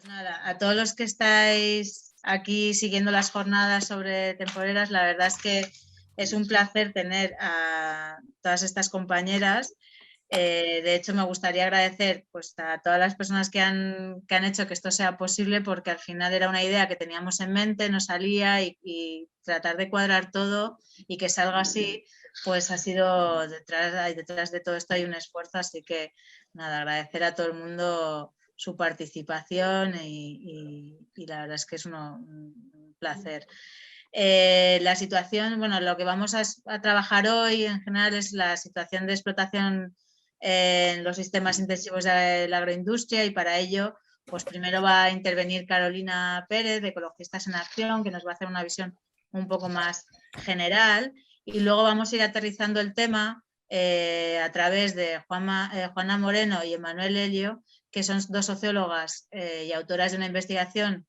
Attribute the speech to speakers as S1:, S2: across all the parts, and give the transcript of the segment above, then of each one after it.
S1: Nada, a todos los que estáis aquí siguiendo las jornadas sobre temporeras, la verdad es que es un placer tener a todas estas compañeras. De hecho, me gustaría agradecer pues, a todas las personas que han hecho que esto sea posible, porque al final era una idea que teníamos en mente, no salía y tratar de cuadrar todo y que salga así, pues ha sido detrás de todo esto hay un esfuerzo, así que nada, agradecer a todo el mundo su participación y la verdad es que es un placer. La situación, bueno, lo que vamos a trabajar hoy en general es la situación de explotación en los sistemas intensivos de la agroindustria y para ello, pues primero va a intervenir Carolina Pérez, de Ecologistas en Acción, que nos va a hacer una visión un poco más general y luego vamos a ir aterrizando el tema a través de Juana Moreno y Emanuel Helio, que son dos sociólogas y autoras de una investigación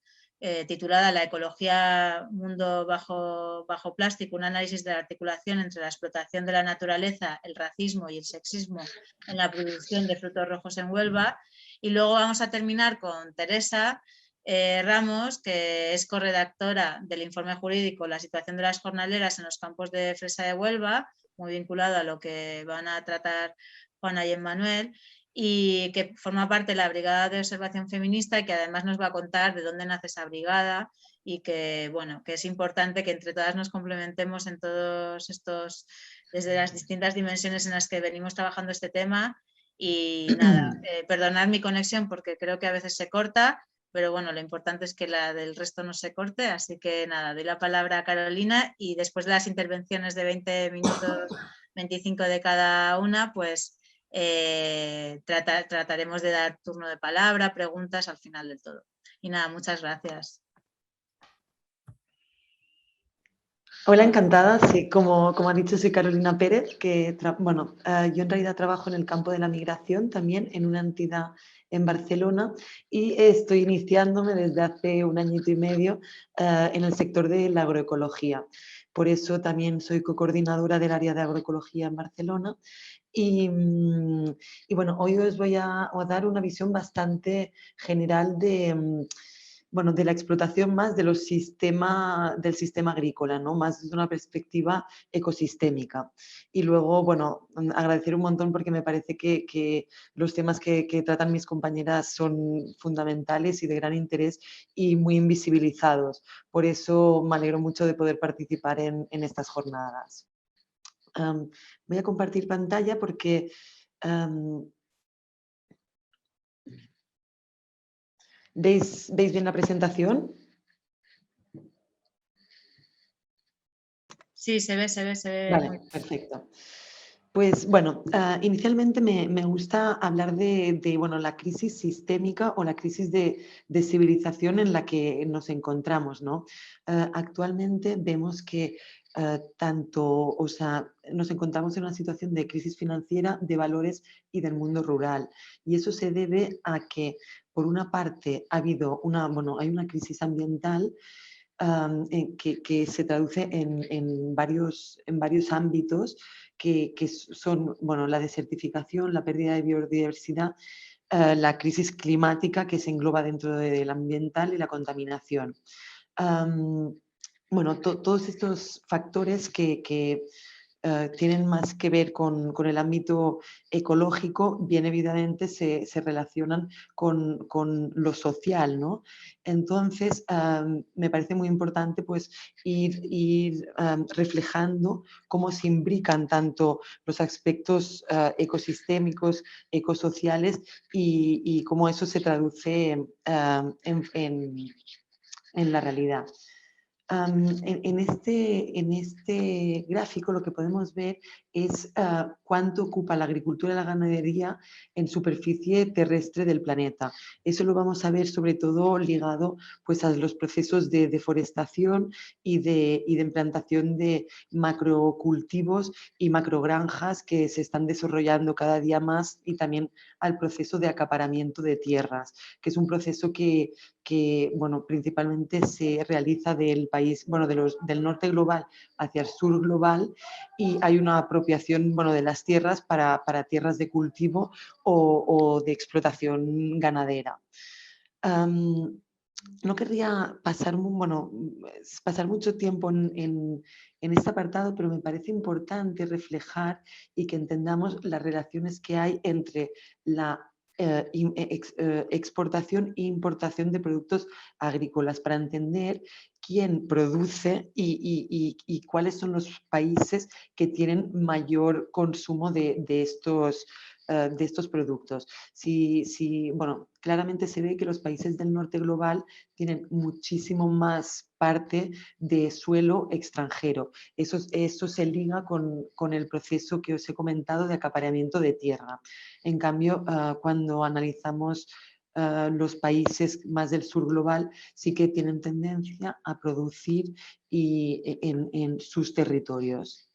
S1: titulada La ecología mundo bajo plástico, un análisis de la articulación entre la explotación de la naturaleza, el racismo y el sexismo en la producción de frutos rojos en Huelva. Y luego vamos a terminar con Teresa Ramos, que es corredactora del informe jurídico La situación de las jornaleras en los campos de fresa de Huelva, muy vinculado a lo que van a tratar Juana y Emmanuel, y que forma parte de la Brigada de Observación Feminista y que además nos va a contar de dónde nace esa brigada y que, bueno, que es importante que entre todas nos complementemos en todos estos, desde las distintas dimensiones en las que venimos trabajando este tema. Y nada, perdonad mi conexión porque creo que a veces se corta, pero bueno, lo importante es que la del resto no se corte, así que nada, doy la palabra a Carolina y después de las intervenciones de 20 minutos, 25 de cada una, pues trataremos de dar turno de palabra, preguntas al final del todo. Y nada, muchas gracias.
S2: Hola, encantada. Sí, como ha dicho, soy Carolina Pérez, que yo en realidad trabajo en el campo de la migración, también en una entidad en Barcelona, y estoy iniciándome desde hace un añito y medio en el sector de la agroecología. Por eso también soy coordinadora del área de agroecología en Barcelona. Y bueno, hoy os voy a dar una visión bastante general de la explotación más del sistema agrícola, ¿no? Más desde una perspectiva ecosistémica. Y luego, bueno, agradecer un montón porque me parece que los temas que tratan mis compañeras son fundamentales y de gran interés y muy invisibilizados. Por eso me alegro mucho de poder participar en estas jornadas. Voy a compartir pantalla porque ¿veis bien la presentación?
S1: Sí, se ve.
S2: Vale, perfecto. Pues bueno, inicialmente me gusta hablar de la crisis sistémica o la crisis de civilización en la que nos encontramos, ¿no? Actualmente vemos que nos encontramos en una situación de crisis financiera, de valores y del mundo rural. Y eso se debe a que, por una parte, hay una crisis ambiental que se traduce en varios ámbitos que son la desertificación, la pérdida de biodiversidad, la crisis climática que se engloba dentro del ambiental y la contaminación. Todos estos factores que tienen más que ver con el ámbito ecológico, bien evidentemente se relacionan con lo social, ¿no? Entonces, me parece muy importante pues, ir reflejando cómo se imbrican tanto los aspectos ecosistémicos, ecosociales y cómo eso se traduce en la realidad. En este gráfico lo que podemos ver es cuánto ocupa la agricultura y la ganadería en superficie terrestre del planeta. Eso lo vamos a ver sobre todo ligado pues, a los procesos de deforestación y de implantación de macrocultivos y macrogranjas que se están desarrollando cada día más y también al proceso de acaparamiento de tierras, que es un proceso que principalmente se realiza del país, del norte global hacia el sur global, y hay una apropiación de las tierras para tierras de cultivo o de explotación ganadera. No querría pasar, pasar mucho tiempo en este apartado, pero me parece importante reflejar y que entendamos las relaciones que hay entre la exportación e importación de productos agrícolas para entender quién produce y cuáles son los países que tienen mayor consumo de estos productos. Bueno, claramente se ve que los países del norte global tienen muchísimo más parte de suelo extranjero. Eso se liga con el proceso que os he comentado de acaparamiento de tierra. En cambio, cuando analizamos los países más del sur global, sí que tienen tendencia a producir en sus territorios.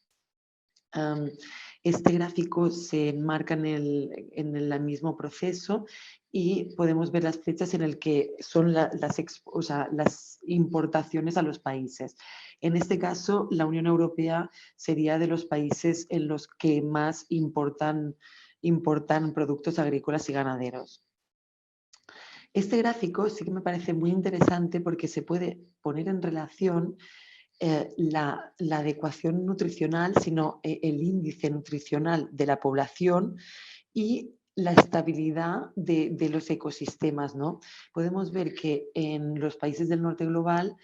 S2: Este gráfico se enmarca en el mismo proceso y podemos ver las fechas en el que son las importaciones a los países. En este caso, la Unión Europea sería de los países en los que más importan productos agrícolas y ganaderos. Este gráfico sí que me parece muy interesante porque se puede poner en relación la adecuación nutricional, sino el índice nutricional de la población y la estabilidad de los ecosistemas, ¿no? Podemos ver que en los países del norte global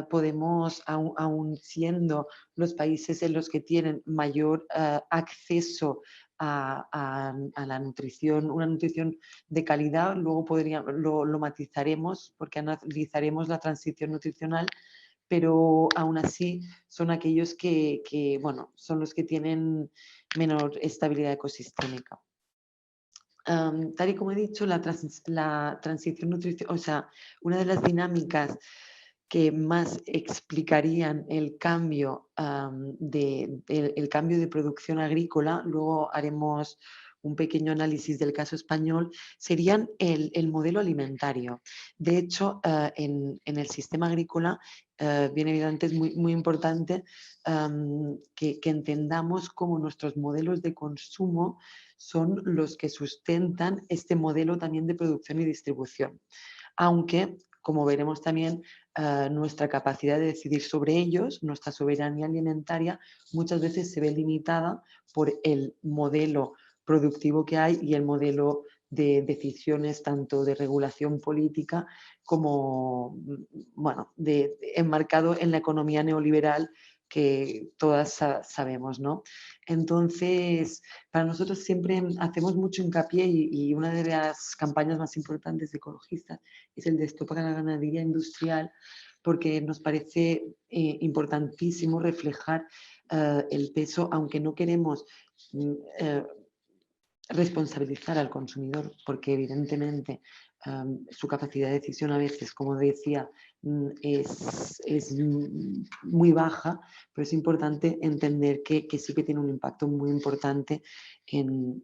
S2: podemos, aun siendo los países en los que tienen mayor acceso a la nutrición, una nutrición de calidad, luego lo matizaremos porque analizaremos la transición nutricional, pero aún así son aquellos que bueno, son los que tienen menor estabilidad ecosistémica. Tal y como he dicho, la transición nutricional, o sea, una de las dinámicas que más explicarían el cambio, el cambio de producción agrícola, luego haremos un pequeño análisis del caso español, serían el modelo alimentario. De hecho, en el sistema agrícola, bien evidente, es muy importante que entendamos cómo nuestros modelos de consumo son los que sustentan este modelo también de producción y distribución. Aunque, como veremos también, nuestra capacidad de decidir sobre ellos, nuestra soberanía alimentaria, muchas veces se ve limitada por el modelo productivo que hay y el modelo de decisiones tanto de regulación política como bueno, enmarcado en la economía neoliberal que todas sabemos, ¿no? Entonces, para nosotros siempre hacemos mucho hincapié y una de las campañas más importantes de ecologistas es el de Stop a la ganadería industrial, porque nos parece importantísimo reflejar el peso, aunque no queremos responsabilizar al consumidor, porque evidentemente su capacidad de decisión a veces, como decía, es muy baja, pero es importante entender que sí que tiene un impacto muy importante en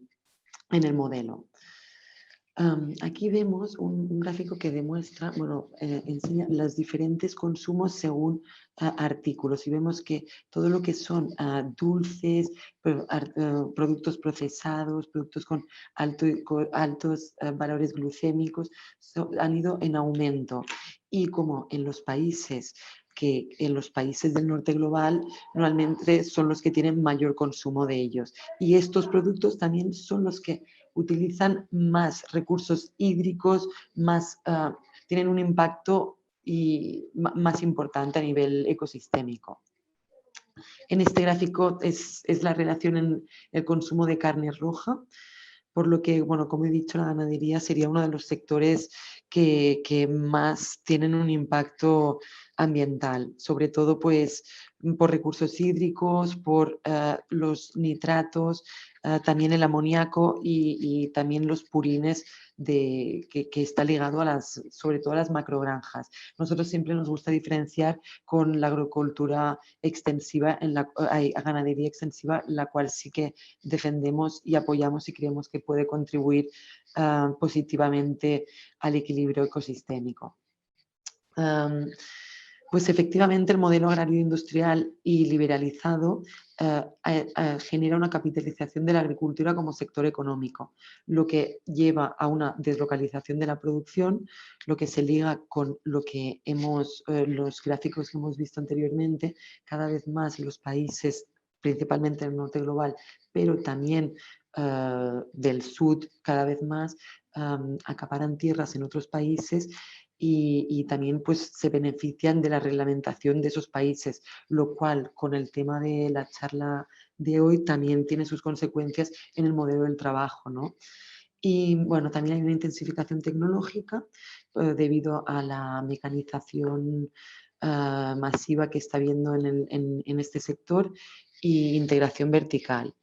S2: el modelo. Aquí vemos un gráfico que demuestra, bueno, enseña los diferentes consumos según artículos y vemos que todo lo que son dulces, productos procesados, productos con altos valores glucémicos han ido en aumento, y como en los países del norte global normalmente son los que tienen mayor consumo de ellos, y estos productos también son los que utilizan más recursos hídricos, tienen un impacto más importante a nivel ecosistémico. En este gráfico es la relación en el consumo de carne roja, por lo que, bueno, como he dicho, la ganadería sería uno de los sectores que más tienen un impacto ambiental, sobre todo pues por recursos hídricos, por los nitratos, también el amoníaco y también los purines que está ligado sobre todo a las macrogranjas. Nosotros siempre nos gusta diferenciar con la agrocultura extensiva, ganadería extensiva, la cual sí que defendemos y apoyamos y creemos que puede contribuir positivamente al equilibrio ecosistémico. Pues efectivamente el modelo agrario industrial y liberalizado genera una capitalización de la agricultura como sector económico, lo que lleva a una deslocalización de la producción, lo que se liga con lo que los gráficos que hemos visto anteriormente, cada vez más los países, principalmente en el norte global, pero también del sur, cada vez más acaparan tierras en otros países y también pues, se benefician de la reglamentación de esos países, lo cual con el tema de la charla de hoy también tiene sus consecuencias en el modelo del trabajo, ¿no? Y bueno, también hay una intensificación tecnológica debido a la mecanización masiva que está habiendo en este sector y integración vertical.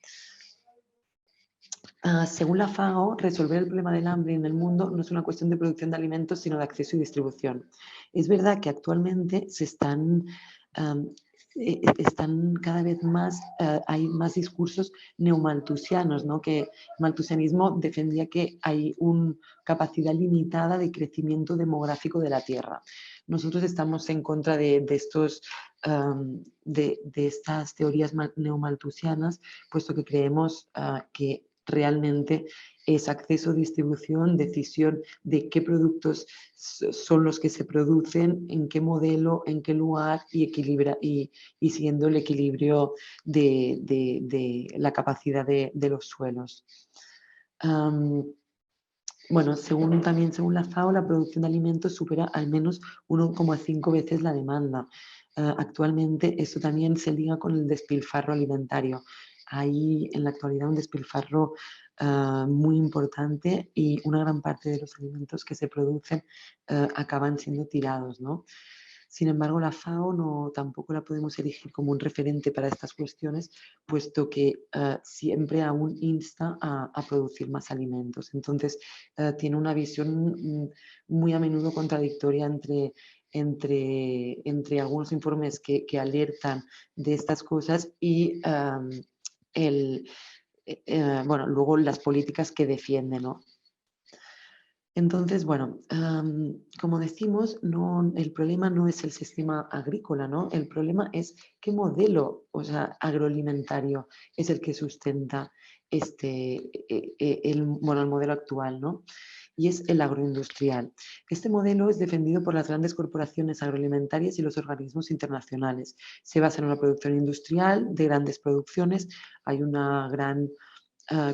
S2: Según la FAO, resolver el problema del hambre en el mundo no es una cuestión de producción de alimentos, sino de acceso y distribución. Es verdad que actualmente están cada vez más, hay más discursos neomalthusianos, ¿no? Que el malthusianismo defendía que hay una capacidad limitada de crecimiento demográfico de la Tierra. Nosotros estamos en contra de estas teorías neomalthusianas, puesto que creemos que realmente es acceso, distribución, decisión de qué productos son los que se producen, en qué modelo, en qué lugar y siguiendo el equilibrio de la capacidad de los suelos. Bueno, según la FAO, la producción de alimentos supera al menos 1,5 veces la demanda. Actualmente esto también se liga con el despilfarro alimentario. Hay en la actualidad un despilfarro muy importante y una gran parte de los alimentos que se producen acaban siendo tirados, ¿no? Sin embargo, la FAO tampoco la podemos elegir como un referente para estas cuestiones, puesto que siempre aún insta a producir más alimentos. Entonces, tiene una visión muy a menudo contradictoria entre algunos informes que alertan de estas cosas y luego las políticas que defienden, ¿no? Entonces, bueno, como decimos, el problema no es el sistema agrícola, ¿no? El problema es qué modelo, o sea, agroalimentario es el que sustenta el modelo actual, ¿no? Y es el agroindustrial. Este modelo es defendido por las grandes corporaciones agroalimentarias y los organismos internacionales. Se basa en una producción industrial de grandes producciones. Hay una gran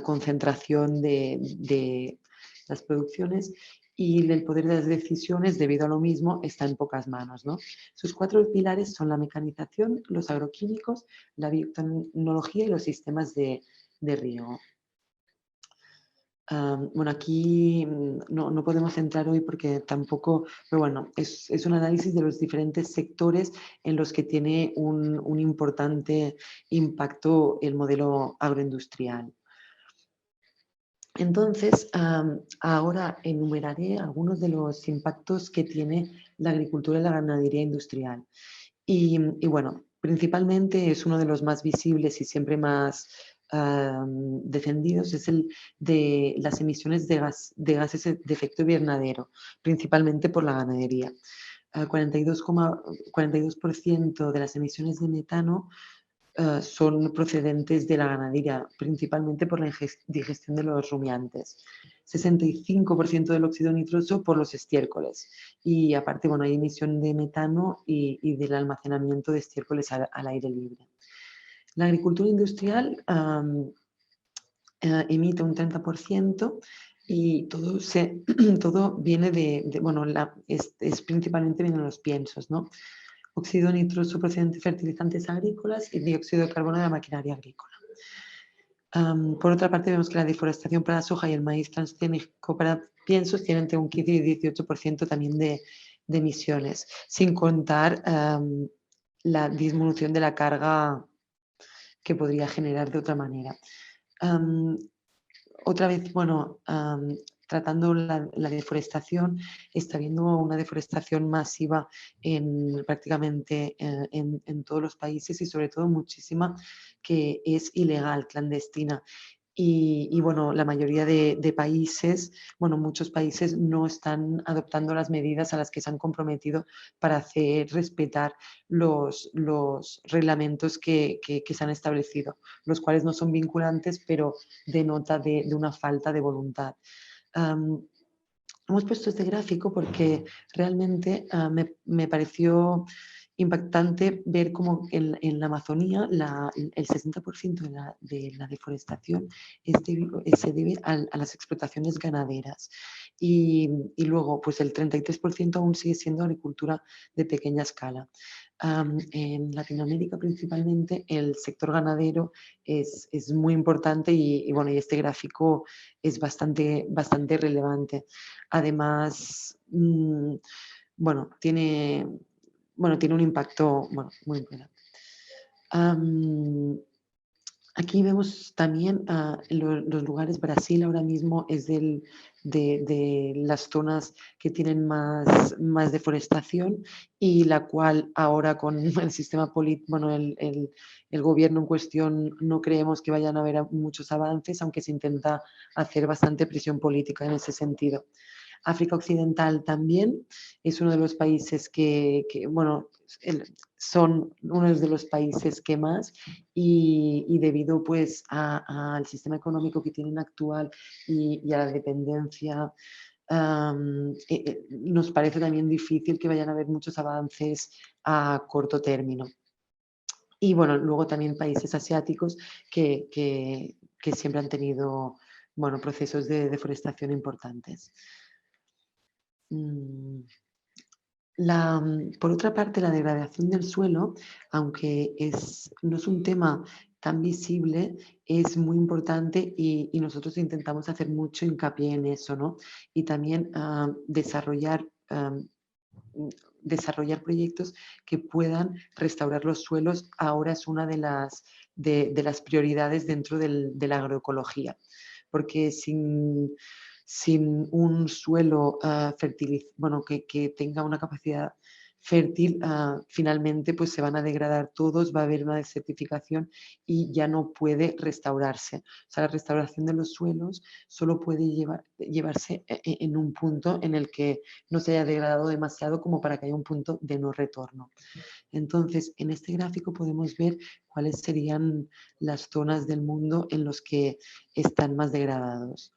S2: concentración de las producciones y el poder de las decisiones, debido a lo mismo, está en pocas manos, ¿no? Sus 4 pilares son la mecanización, los agroquímicos, la biotecnología y los sistemas de riego. Bueno, aquí no podemos entrar hoy porque tampoco, pero bueno, es un análisis de los diferentes sectores en los que tiene un importante impacto el modelo agroindustrial. Entonces, ahora enumeraré algunos de los impactos que tiene la agricultura y la ganadería industrial. Y bueno, principalmente es uno de los más visibles y siempre más defendidos, es el de las emisiones de gases de efecto invernadero, principalmente por la ganadería. 42% de las emisiones de metano son procedentes de la ganadería, principalmente por la digestión de los rumiantes. 65% del óxido nitroso por los estiércoles. Y aparte, bueno, hay emisión de metano y del almacenamiento de estiércoles al aire libre. La agricultura industrial emite un 30% y todo viene es principalmente viene de los piensos, ¿no? Óxido nitroso procedente de fertilizantes agrícolas y dióxido de carbono de la maquinaria agrícola. Por otra parte, vemos que la deforestación para la soja y el maíz transgénico para piensos tienen entre un 15 y 18% también de emisiones, sin contar la disminución de la carga que podría generar de otra manera. Otra vez, bueno, tratando la deforestación, está habiendo una deforestación masiva prácticamente en todos los países y sobre todo muchísima que es ilegal, clandestina. Y bueno, la mayoría de países, bueno, muchos países no están adoptando las medidas a las que se han comprometido para hacer respetar los reglamentos que se han establecido, los cuales no son vinculantes, pero denota de una falta de voluntad. Hemos puesto este gráfico porque realmente me pareció impactante ver cómo en la Amazonía el 60% de la deforestación se debe a las explotaciones ganaderas y luego pues el 33% aún sigue siendo agricultura de pequeña escala. En Latinoamérica principalmente el sector ganadero es muy importante bueno, y este gráfico es bastante relevante. Además, bueno, tiene un impacto muy importante. Aquí vemos también los lugares. Brasil ahora mismo es de las zonas que tienen más deforestación y la cual ahora con el sistema político, bueno, el gobierno en cuestión no creemos que vayan a haber muchos avances, aunque se intenta hacer bastante presión política en ese sentido. África Occidental también es uno de los países bueno, son uno de los países que más y debido pues al sistema económico que tienen actual y a la dependencia, nos parece también difícil que vayan a haber muchos avances a corto término. Y bueno, luego también países asiáticos que siempre han tenido, bueno, procesos de deforestación importantes. Por otra parte, la degradación del suelo, aunque no es un tema tan visible, es muy importante y nosotros intentamos hacer mucho hincapié en eso, ¿no? Y también desarrollar proyectos que puedan restaurar los suelos. Ahora es una de las prioridades dentro de la agroecología, porque sin un suelo bueno, que tenga una capacidad fértil, finalmente pues se van a degradar todos, va a haber una desertificación y ya no puede restaurarse. O sea, la restauración de los suelos solo puede llevarse en un punto en el que no se haya degradado demasiado como para que haya un punto de no retorno. Entonces, en este gráfico podemos ver cuáles serían las zonas del mundo en los que están más degradados.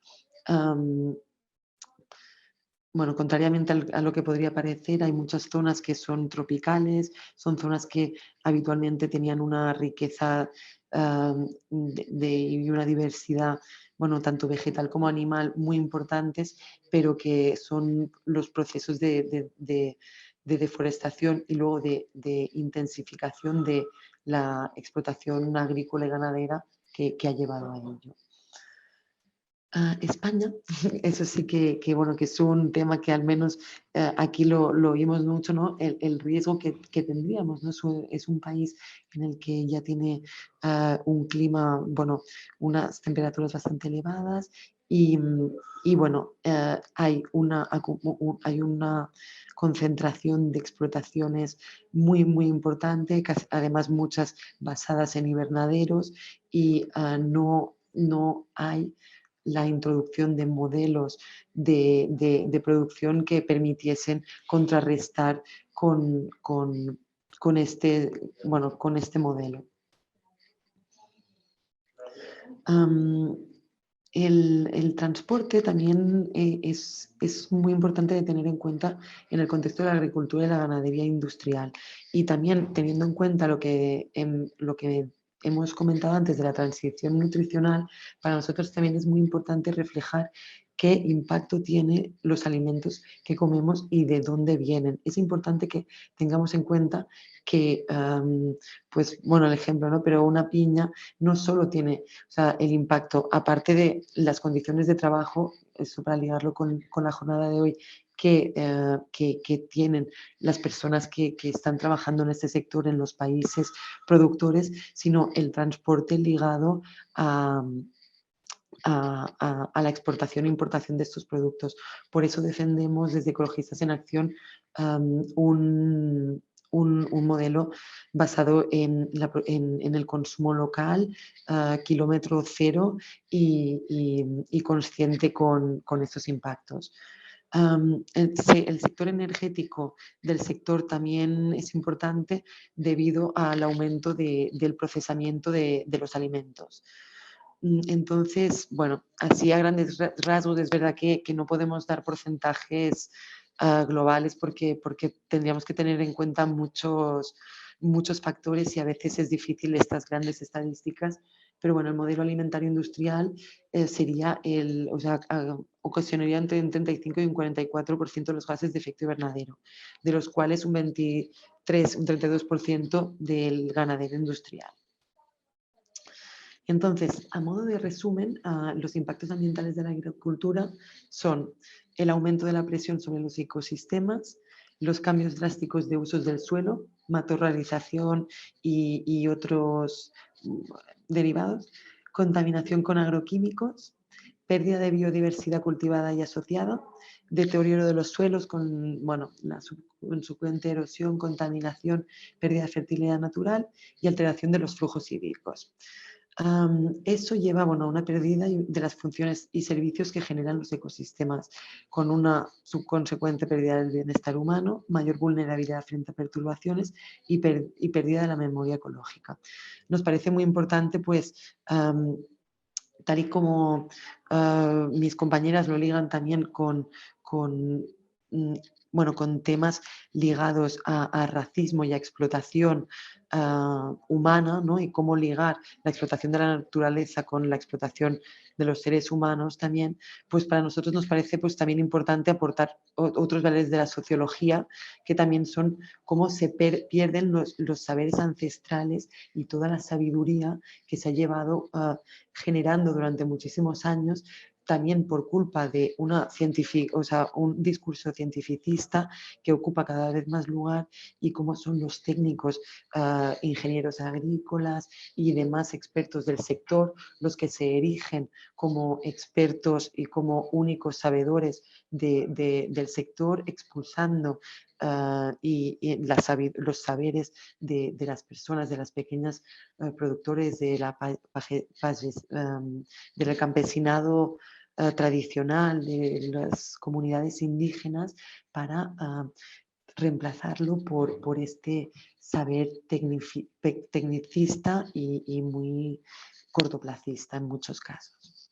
S2: Bueno, contrariamente a lo que podría parecer, hay muchas zonas que son tropicales, son zonas que habitualmente tenían una riqueza y una diversidad, bueno, tanto vegetal como animal, muy importantes, pero que son los procesos de deforestación y luego de intensificación de la explotación agrícola y ganadera que ha llevado a ello. España, eso sí bueno, que es un tema que al menos aquí lo oímos mucho, ¿no? El riesgo que tendríamos, ¿no? Es un país en el que ya tiene un clima, bueno, unas temperaturas bastante elevadas y bueno, hay una concentración de explotaciones muy importante, además muchas basadas en invernaderos y no hay la introducción de modelos de producción que permitiesen contrarrestar con este modelo. El transporte también es muy importante de tener en cuenta en el contexto de la agricultura y la ganadería industrial. Y también teniendo en cuenta lo que hemos comentado antes de la transición nutricional, para nosotros también es muy importante reflejar qué impacto tienen los alimentos que comemos y de dónde vienen. Es importante que tengamos en cuenta que, pues bueno, el ejemplo, ¿no? Pero una piña no solo tiene, o sea, el impacto, aparte de las condiciones de trabajo, eso para ligarlo con la jornada de hoy, que tienen las personas que están trabajando en este sector en los países productores, sino el transporte ligado a la exportación e importación de estos productos. Por eso defendemos desde Ecologistas en Acción un modelo basado en el consumo local, kilómetro cero y consciente con estos impactos. El sector energético del sector también es importante debido al aumento del procesamiento de los alimentos. Entonces, bueno, así a grandes rasgos es verdad que no podemos dar porcentajes globales porque tendríamos que tener en cuenta muchos factores y a veces es difícil estas grandes estadísticas, pero bueno, el modelo alimentario industrial sería ocasionaría entre un 35 y un 44% de los gases de efecto invernadero, de los cuales un 32% del ganadero industrial. Entonces, a modo de resumen, los impactos ambientales de la agricultura son el aumento de la presión sobre los ecosistemas, los cambios drásticos de usos del suelo, matorralización y otros derivados, contaminación con agroquímicos, pérdida de biodiversidad cultivada y asociada, deterioro de los suelos con la subsecuente erosión, contaminación, pérdida de fertilidad natural y alteración de los flujos hídricos. Eso lleva a una pérdida de las funciones y servicios que generan los ecosistemas, con una subconsecuente pérdida del bienestar humano, mayor vulnerabilidad frente a perturbaciones y pérdida de la memoria ecológica. Nos parece muy importante, pues, tal y como mis compañeras lo ligan también con temas ligados a racismo y a explotación humana, ¿no? Y cómo ligar la explotación de la naturaleza con la explotación de los seres humanos también, pues para nosotros nos parece pues también importante aportar otros valores de la sociología, que también son cómo se pierden los saberes ancestrales y toda la sabiduría que se ha llevado generando durante muchísimos años, también por culpa de un discurso cientificista que ocupa cada vez más lugar, y cómo son los técnicos, ingenieros agrícolas y demás expertos del sector los que se erigen como expertos y como únicos sabedores del sector, expulsando los saberes de las personas, de las pequeñas productores del campesinado tradicional, de las comunidades indígenas, para reemplazarlo por este saber tecnicista y muy cortoplacista en muchos casos.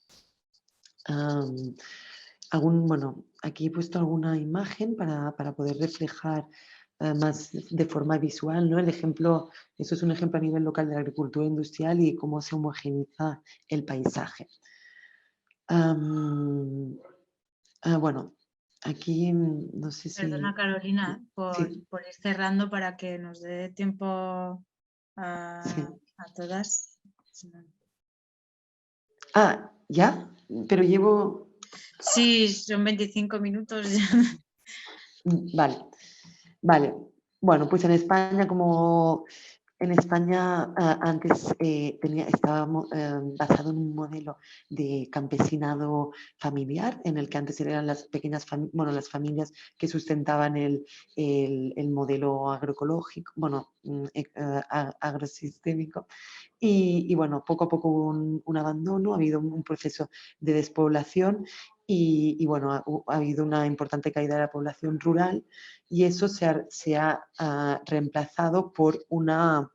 S2: Aquí he puesto alguna imagen para poder reflejar más de forma visual, ¿no? Eso es un ejemplo a nivel local de la agricultura industrial y cómo se homogeneiza el paisaje. Aquí no sé si...
S1: Perdona, Carolina,
S2: Sí.
S1: por ir cerrando para que nos dé tiempo
S2: Sí.
S1: a todas.
S2: ¿Ya? Pero llevo...
S1: Sí, son 25 minutos.
S2: Vale. Bueno, pues en España, antes estaba basado en un modelo de campesinado familiar, en el que antes eran las las familias que sustentaban el modelo agroecológico, agrosistémico. Y poco a poco hubo un abandono, ha habido un proceso de despoblación y ha habido una importante caída de la población rural, y eso se ha reemplazado por una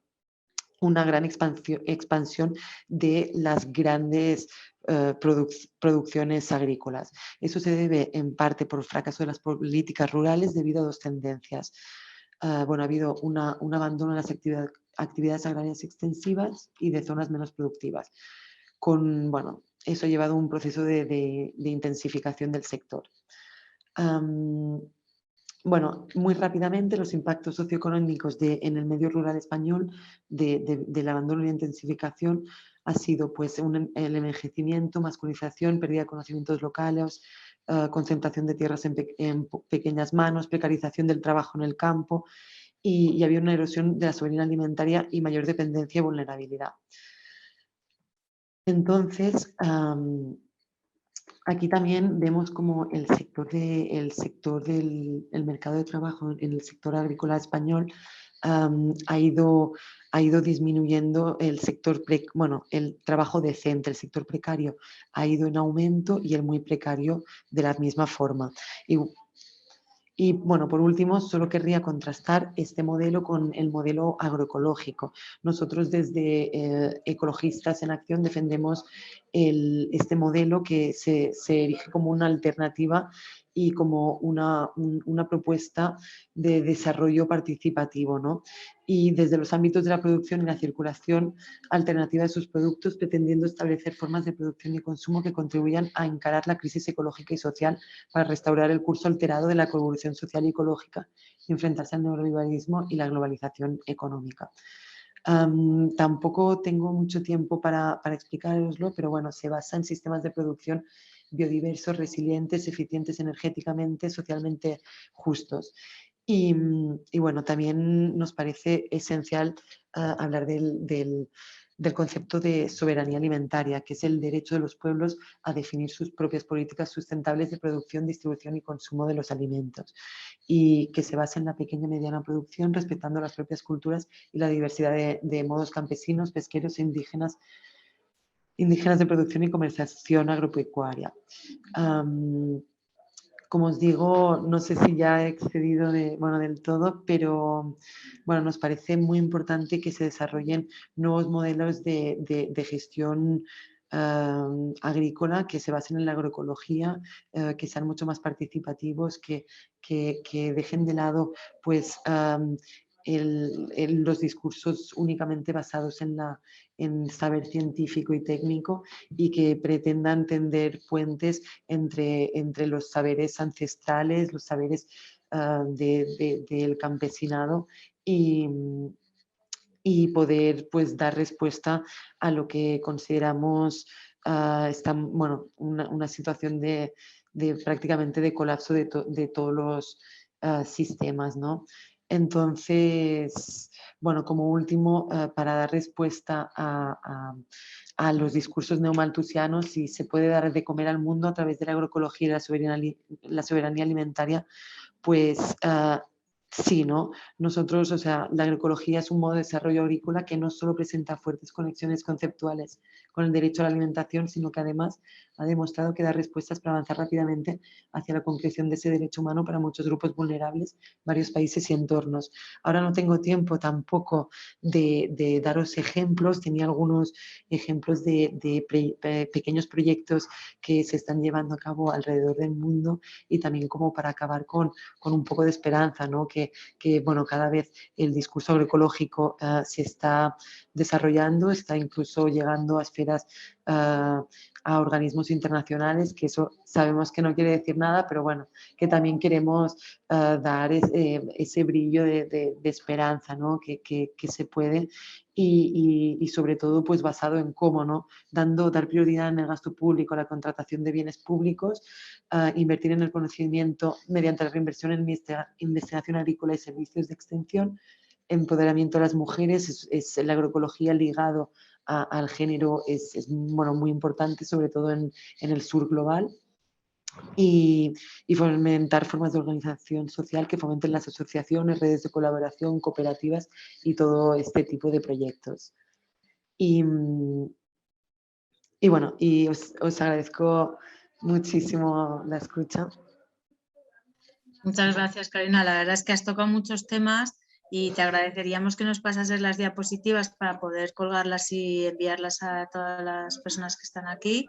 S2: gran expansión de las grandes producciones agrícolas. Eso se debe en parte por el fracaso de las políticas rurales debido a dos tendencias. Ha habido un abandono de las actividades agrarias extensivas y de zonas menos productivas. Eso ha llevado a un proceso de intensificación del sector. Muy rápidamente, los impactos socioeconómicos en el medio rural español del abandono y la intensificación ha sido pues, el envejecimiento, masculinización, pérdida de conocimientos locales, concentración de tierras en pequeñas manos, precarización del trabajo en el campo, y había una erosión de la soberanía alimentaria y mayor dependencia y vulnerabilidad. Entonces, aquí también vemos como el sector del el mercado de trabajo en el sector agrícola español ha ido disminuyendo el sector, bueno, el trabajo decente, el sector precario ha ido en aumento y el muy precario de la misma forma. Y bueno, por último, solo querría contrastar este modelo con el modelo agroecológico. Nosotros desde Ecologistas en Acción defendemos este modelo que se erige como una alternativa y como una propuesta de desarrollo participativo, ¿no? Y desde los ámbitos de la producción y la circulación alternativa de sus productos, pretendiendo establecer formas de producción y consumo que contribuyan a encarar la crisis ecológica y social para restaurar el curso alterado de la evolución social y ecológica y enfrentarse al neoliberalismo y la globalización económica. Tampoco tengo mucho tiempo para explicaroslo, pero bueno, se basa en sistemas de producción biodiversos, resilientes, eficientes energéticamente, socialmente justos. Y bueno, también nos parece esencial hablar del concepto de soberanía alimentaria, que es el derecho de los pueblos a definir sus propias políticas sustentables de producción, distribución y consumo de los alimentos, y que se basa en la pequeña y mediana producción, respetando las propias culturas y la diversidad de modos campesinos, pesqueros e indígenas de producción y comercialización agropecuaria. Como os digo, no sé si ya he excedido del todo, pero bueno, nos parece muy importante que se desarrollen nuevos modelos de gestión agrícola que se basen en la agroecología, que sean mucho más participativos, que dejen de lado pues, los discursos únicamente basados en saber científico y técnico, y que pretendan tender puentes entre los saberes ancestrales, los saberes del campesinado y poder pues dar respuesta a lo que consideramos una situación de prácticamente de colapso de todos los sistemas, ¿no? Entonces, bueno, como último, para dar respuesta a los discursos neomalthusianos, si se puede dar de comer al mundo a través de la agroecología y la soberanía alimentaria, pues sí, ¿no? Nosotros, o sea, la agroecología es un modo de desarrollo agrícola que no solo presenta fuertes conexiones conceptuales con el derecho a la alimentación, sino que además ha demostrado que da respuestas para avanzar rápidamente hacia la concreción de ese derecho humano para muchos grupos vulnerables, varios países y entornos. Ahora no tengo tiempo tampoco de daros ejemplos, tenía algunos ejemplos de pequeños proyectos que se están llevando a cabo alrededor del mundo, y también como para acabar con un poco de esperanza, ¿no? Que bueno, cada vez el discurso agroecológico se está desarrollando, está incluso llegando a esferas, a organismos internacionales, que eso sabemos que no quiere decir nada, pero bueno, que también queremos dar ese brillo de esperanza, ¿no? Que se puede, y sobre todo pues basado en cómo, ¿no? Dar prioridad en el gasto público, a la contratación de bienes públicos, invertir en el conocimiento mediante la reinversión en investigación agrícola y servicios de extensión, empoderamiento de las mujeres, es la agroecología ligado al género, es bueno, muy importante, sobre todo en el sur global, y fomentar formas de organización social que fomenten las asociaciones, redes de colaboración, cooperativas y todo este tipo de proyectos. Y bueno, y os agradezco muchísimo la escucha.
S1: Muchas gracias, Carolina. La verdad es que has tocado muchos temas y te agradeceríamos que nos pasases las diapositivas para poder colgarlas y enviarlas a todas las personas que están aquí.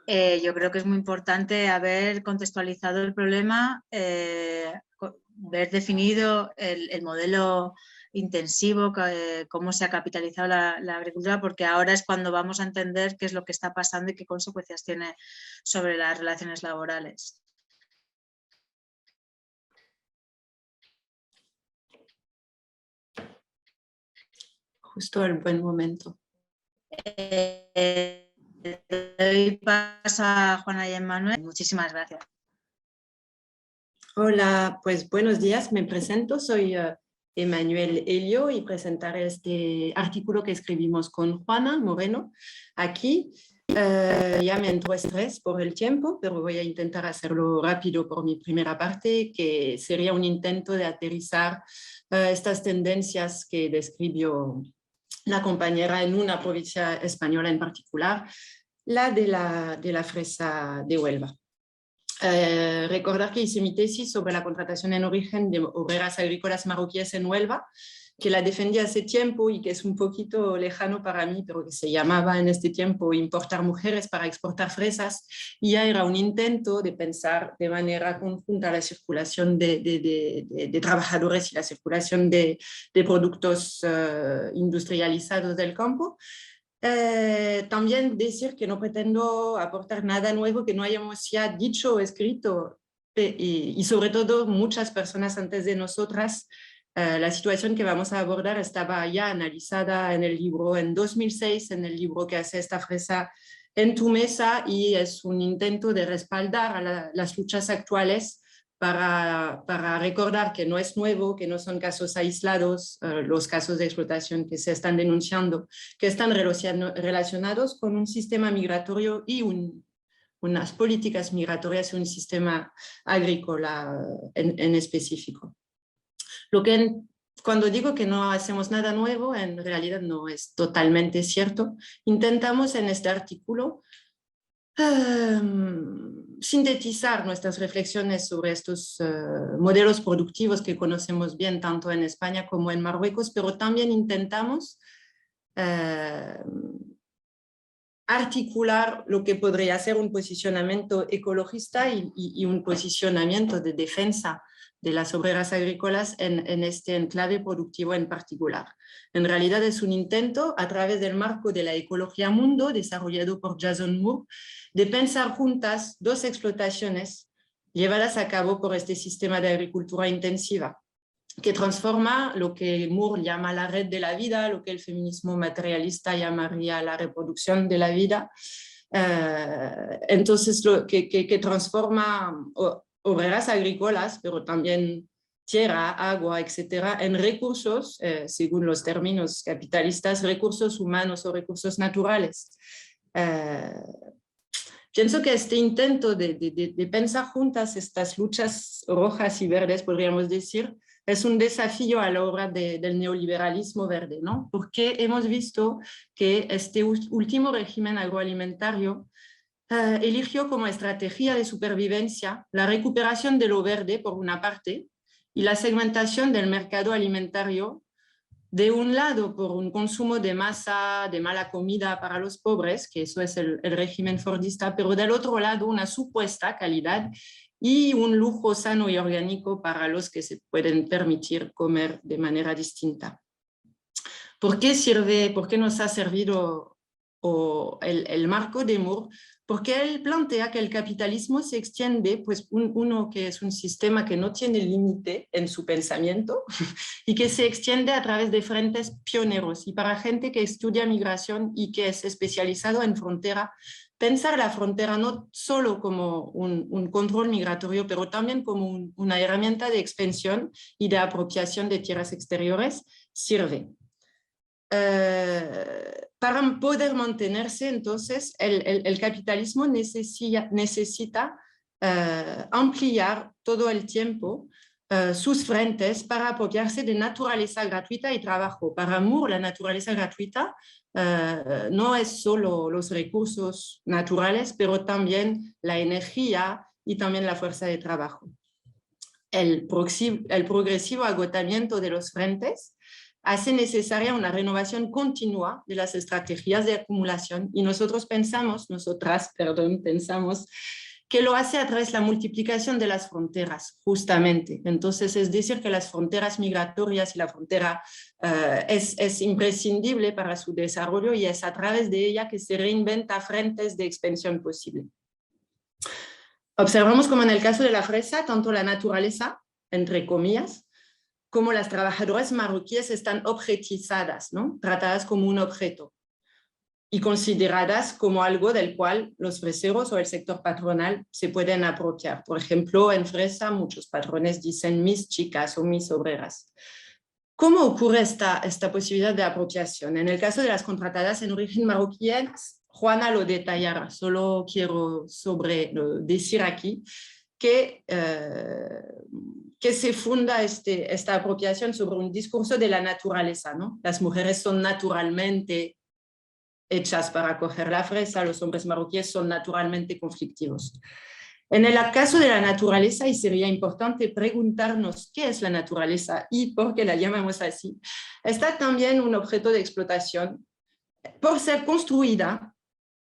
S1: Yo creo que es muy importante haber contextualizado el problema, haber definido el modelo intensivo, cómo se ha capitalizado la agricultura, porque ahora es cuando vamos a entender qué es lo que está pasando y qué consecuencias tiene sobre las relaciones laborales.
S3: Justo el buen momento.
S1: Doy paso a Juana y Emmanuel. Muchísimas gracias.
S3: Hola, pues buenos días. Me presento, soy Emmanuel Elio y presentaré este artículo que escribimos con Juana Moreno aquí. Ya me entró estrés por el tiempo, pero voy a intentar hacerlo rápido por mi primera parte, que sería un intento de aterrizar estas tendencias que describió la compañera en una provincia española en particular, la de la fresa de Huelva. Recordar que hice mi tesis sobre la contratación en origen de obreras agrícolas marroquíes en Huelva, que la defendí hace tiempo y que es un poquito lejano para mí, pero que se llamaba en este tiempo Importar mujeres para exportar fresas, y ya era un intento de pensar de manera conjunta la circulación de trabajadores y la circulación de productos industrializados del campo. También decir que no pretendo aportar nada nuevo que no hayamos ya dicho o escrito, y sobre todo muchas personas antes de nosotras. La situación que vamos a abordar estaba ya analizada en el libro en 2006, en el libro que hace esta fresa en tu mesa, y es un intento de respaldar a las luchas actuales para recordar que no es nuevo, que no son casos aislados, los casos de explotación que se están denunciando, que están relacionados con un sistema migratorio y unas políticas migratorias y un sistema agrícola en específico. Cuando digo que no hacemos nada nuevo, en realidad no es totalmente cierto. Intentamos en este artículo sintetizar nuestras reflexiones sobre estos modelos productivos que conocemos bien tanto en España como en Marruecos, pero también intentamos articular lo que podría ser un posicionamiento ecologista y un posicionamiento de defensa de las obreras agrícolas en este enclave productivo en particular. En realidad es un intento, a través del marco de la ecología mundo, desarrollado por Jason Moore, de pensar juntas dos explotaciones llevadas a cabo por este sistema de agricultura intensiva, que transforma lo que Moore llama la red de la vida, lo que el feminismo materialista llamaría la reproducción de la vida. Entonces, que transforma obreras agrícolas, pero también tierra, agua, etcétera, en recursos, según los términos capitalistas, recursos humanos o recursos naturales. Pienso que este intento de pensar juntas estas luchas rojas y verdes, podríamos decir, es un desafío a la hora del neoliberalismo verde, ¿no? Porque hemos visto que este último régimen agroalimentario eligió como estrategia de supervivencia la recuperación de lo verde, por una parte, y la segmentación del mercado alimentario, de un lado por un consumo de masa, de mala comida para los pobres, que eso es el régimen fordista, pero del otro lado una supuesta calidad y un lujo sano y orgánico para los que se pueden permitir comer de manera distinta. ¿Por qué nos ha servido el marco de Moore? Porque él plantea que el capitalismo se extiende, pues uno que es un sistema que no tiene límite en su pensamiento y que se extiende a través de frentes pioneros. Y para gente que estudia migración y que es especializado en frontera, pensar la frontera no solo como un control migratorio, pero también como una herramienta de expansión y de apropiación de tierras exteriores sirve. Para poder mantenerse, entonces, el capitalismo necesita ampliar todo el tiempo sus frentes para apropiarse de naturaleza gratuita y trabajo. Para Moore, la naturaleza gratuita no es solo los recursos naturales, pero también la energía y también la fuerza de trabajo. El progresivo agotamiento de los frentes hace necesaria una renovación continua de las estrategias de acumulación, y nosotras pensamos que lo hace a través de la multiplicación de las fronteras, justamente. Entonces, es decir, que las fronteras migratorias y la frontera es imprescindible para su desarrollo, y es a través de ella que se reinventa frentes de expansión posible. Observamos como en el caso de la fresa, tanto la naturaleza, entre comillas, como las trabajadoras marroquíes están objetizadas, ¿no? Tratadas como un objeto y consideradas como algo del cual los freseros o el sector patronal se pueden apropiar. Por ejemplo, en fresa muchos patrones dicen mis chicas o mis obreras. ¿Cómo ocurre esta posibilidad de apropiación? En el caso de las contratadas en origen marroquíes, Juana lo detallará, solo quiero decir aquí que se funda esta apropiación sobre un discurso de la naturaleza, ¿no? Las mujeres son naturalmente hechas para coger la fresa, los hombres marroquíes son naturalmente conflictivos. En el caso de la naturaleza, y sería importante preguntarnos qué es la naturaleza y por qué la llamamos así, está también un objeto de explotación por ser construida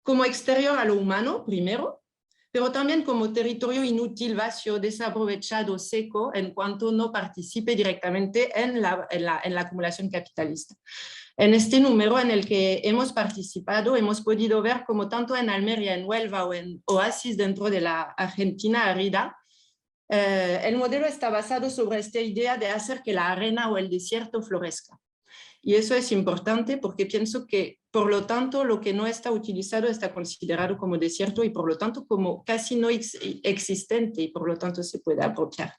S3: como exterior a lo humano, primero, pero también como territorio inútil, vacío, desaprovechado, seco, en cuanto no participe directamente en la acumulación capitalista. En este número en el que hemos participado, hemos podido ver como tanto en Almería, en Huelva o en Oasis dentro de la Argentina árida, el modelo está basado sobre esta idea de hacer que la arena o el desierto florezca. Y eso es importante porque pienso que, por lo tanto, lo que no está utilizado está considerado como desierto y, por lo tanto, como casi no existente y, por lo tanto, se puede apropiar.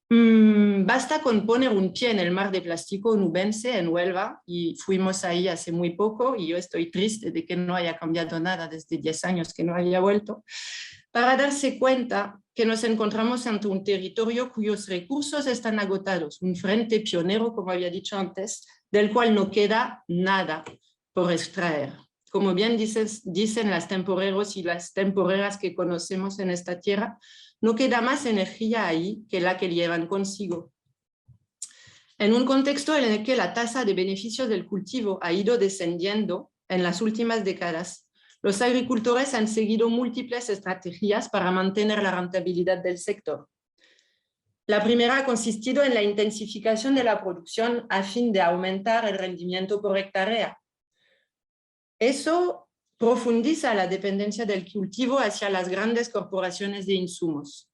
S3: Basta con poner un pie en el mar de plástico nubense en Huelva, y fuimos ahí hace muy poco, y yo estoy triste de que no haya cambiado nada desde 10 años que no haya vuelto, para darse cuenta que nos encontramos ante un territorio cuyos recursos están agotados, un frente pionero, como había dicho antes, del cual no queda nada por extraer. Como bien dicen las temporeros y las temporeras que conocemos en esta tierra, no queda más energía ahí que la que llevan consigo. En un contexto en el que la tasa de beneficios del cultivo ha ido descendiendo en las últimas décadas, los agricultores han seguido múltiples estrategias para mantener la rentabilidad del sector. La primera ha consistido en la intensificación de la producción a fin de aumentar el rendimiento por hectárea. Eso profundiza la dependencia del cultivo hacia las grandes corporaciones de insumos.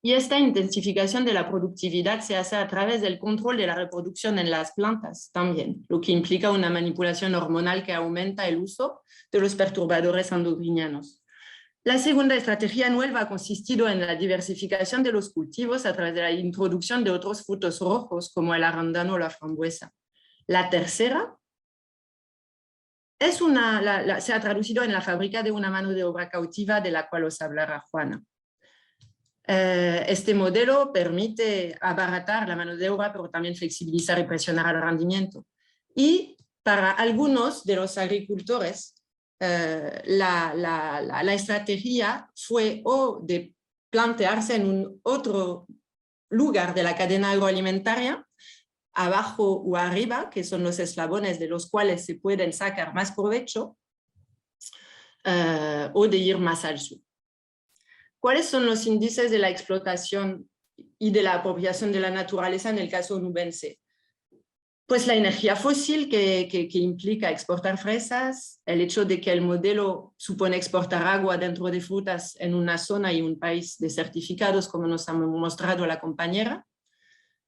S3: Y esta intensificación de la productividad se hace a través del control de la reproducción en las plantas también, lo que implica una manipulación hormonal que aumenta el uso de los perturbadores endocrinianos. La segunda estrategia nueva ha consistido en la diversificación de los cultivos a través de la introducción de otros frutos rojos como el arándano o la frambuesa. La tercera se ha traducido en la fábrica de una mano de obra cautiva de la cual os hablará Juana. Este modelo permite abaratar la mano de obra, pero también flexibilizar y presionar el rendimiento. Y para algunos de los agricultores, la estrategia fue o de plantearse en un otro lugar de la cadena agroalimentaria, abajo o arriba, que son los eslabones de los cuales se pueden sacar más provecho, o de ir más al sur. ¿Cuáles son los índices de la explotación y de la apropiación de la naturaleza en el caso nubense? Pues la energía fósil que implica exportar fresas, el hecho de que el modelo supone exportar agua dentro de frutas en una zona y un país desertificados, como nos ha mostrado la compañera,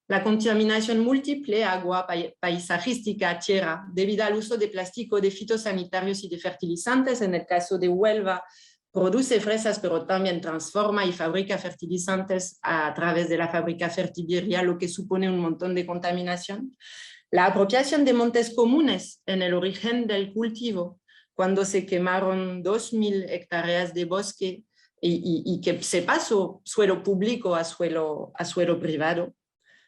S3: la contaminación múltiple, agua, paisajística, tierra, debido al uso de plástico, de fitosanitarios y de fertilizantes. En el caso de Huelva, produce fresas, pero también transforma y fabrica fertilizantes a través de la fábrica Fertiberia, lo que supone un montón de contaminación. La apropiación de montes comunes en el origen del cultivo, cuando se quemaron 2.000 hectáreas de bosque y que se pasó suelo público a suelo privado.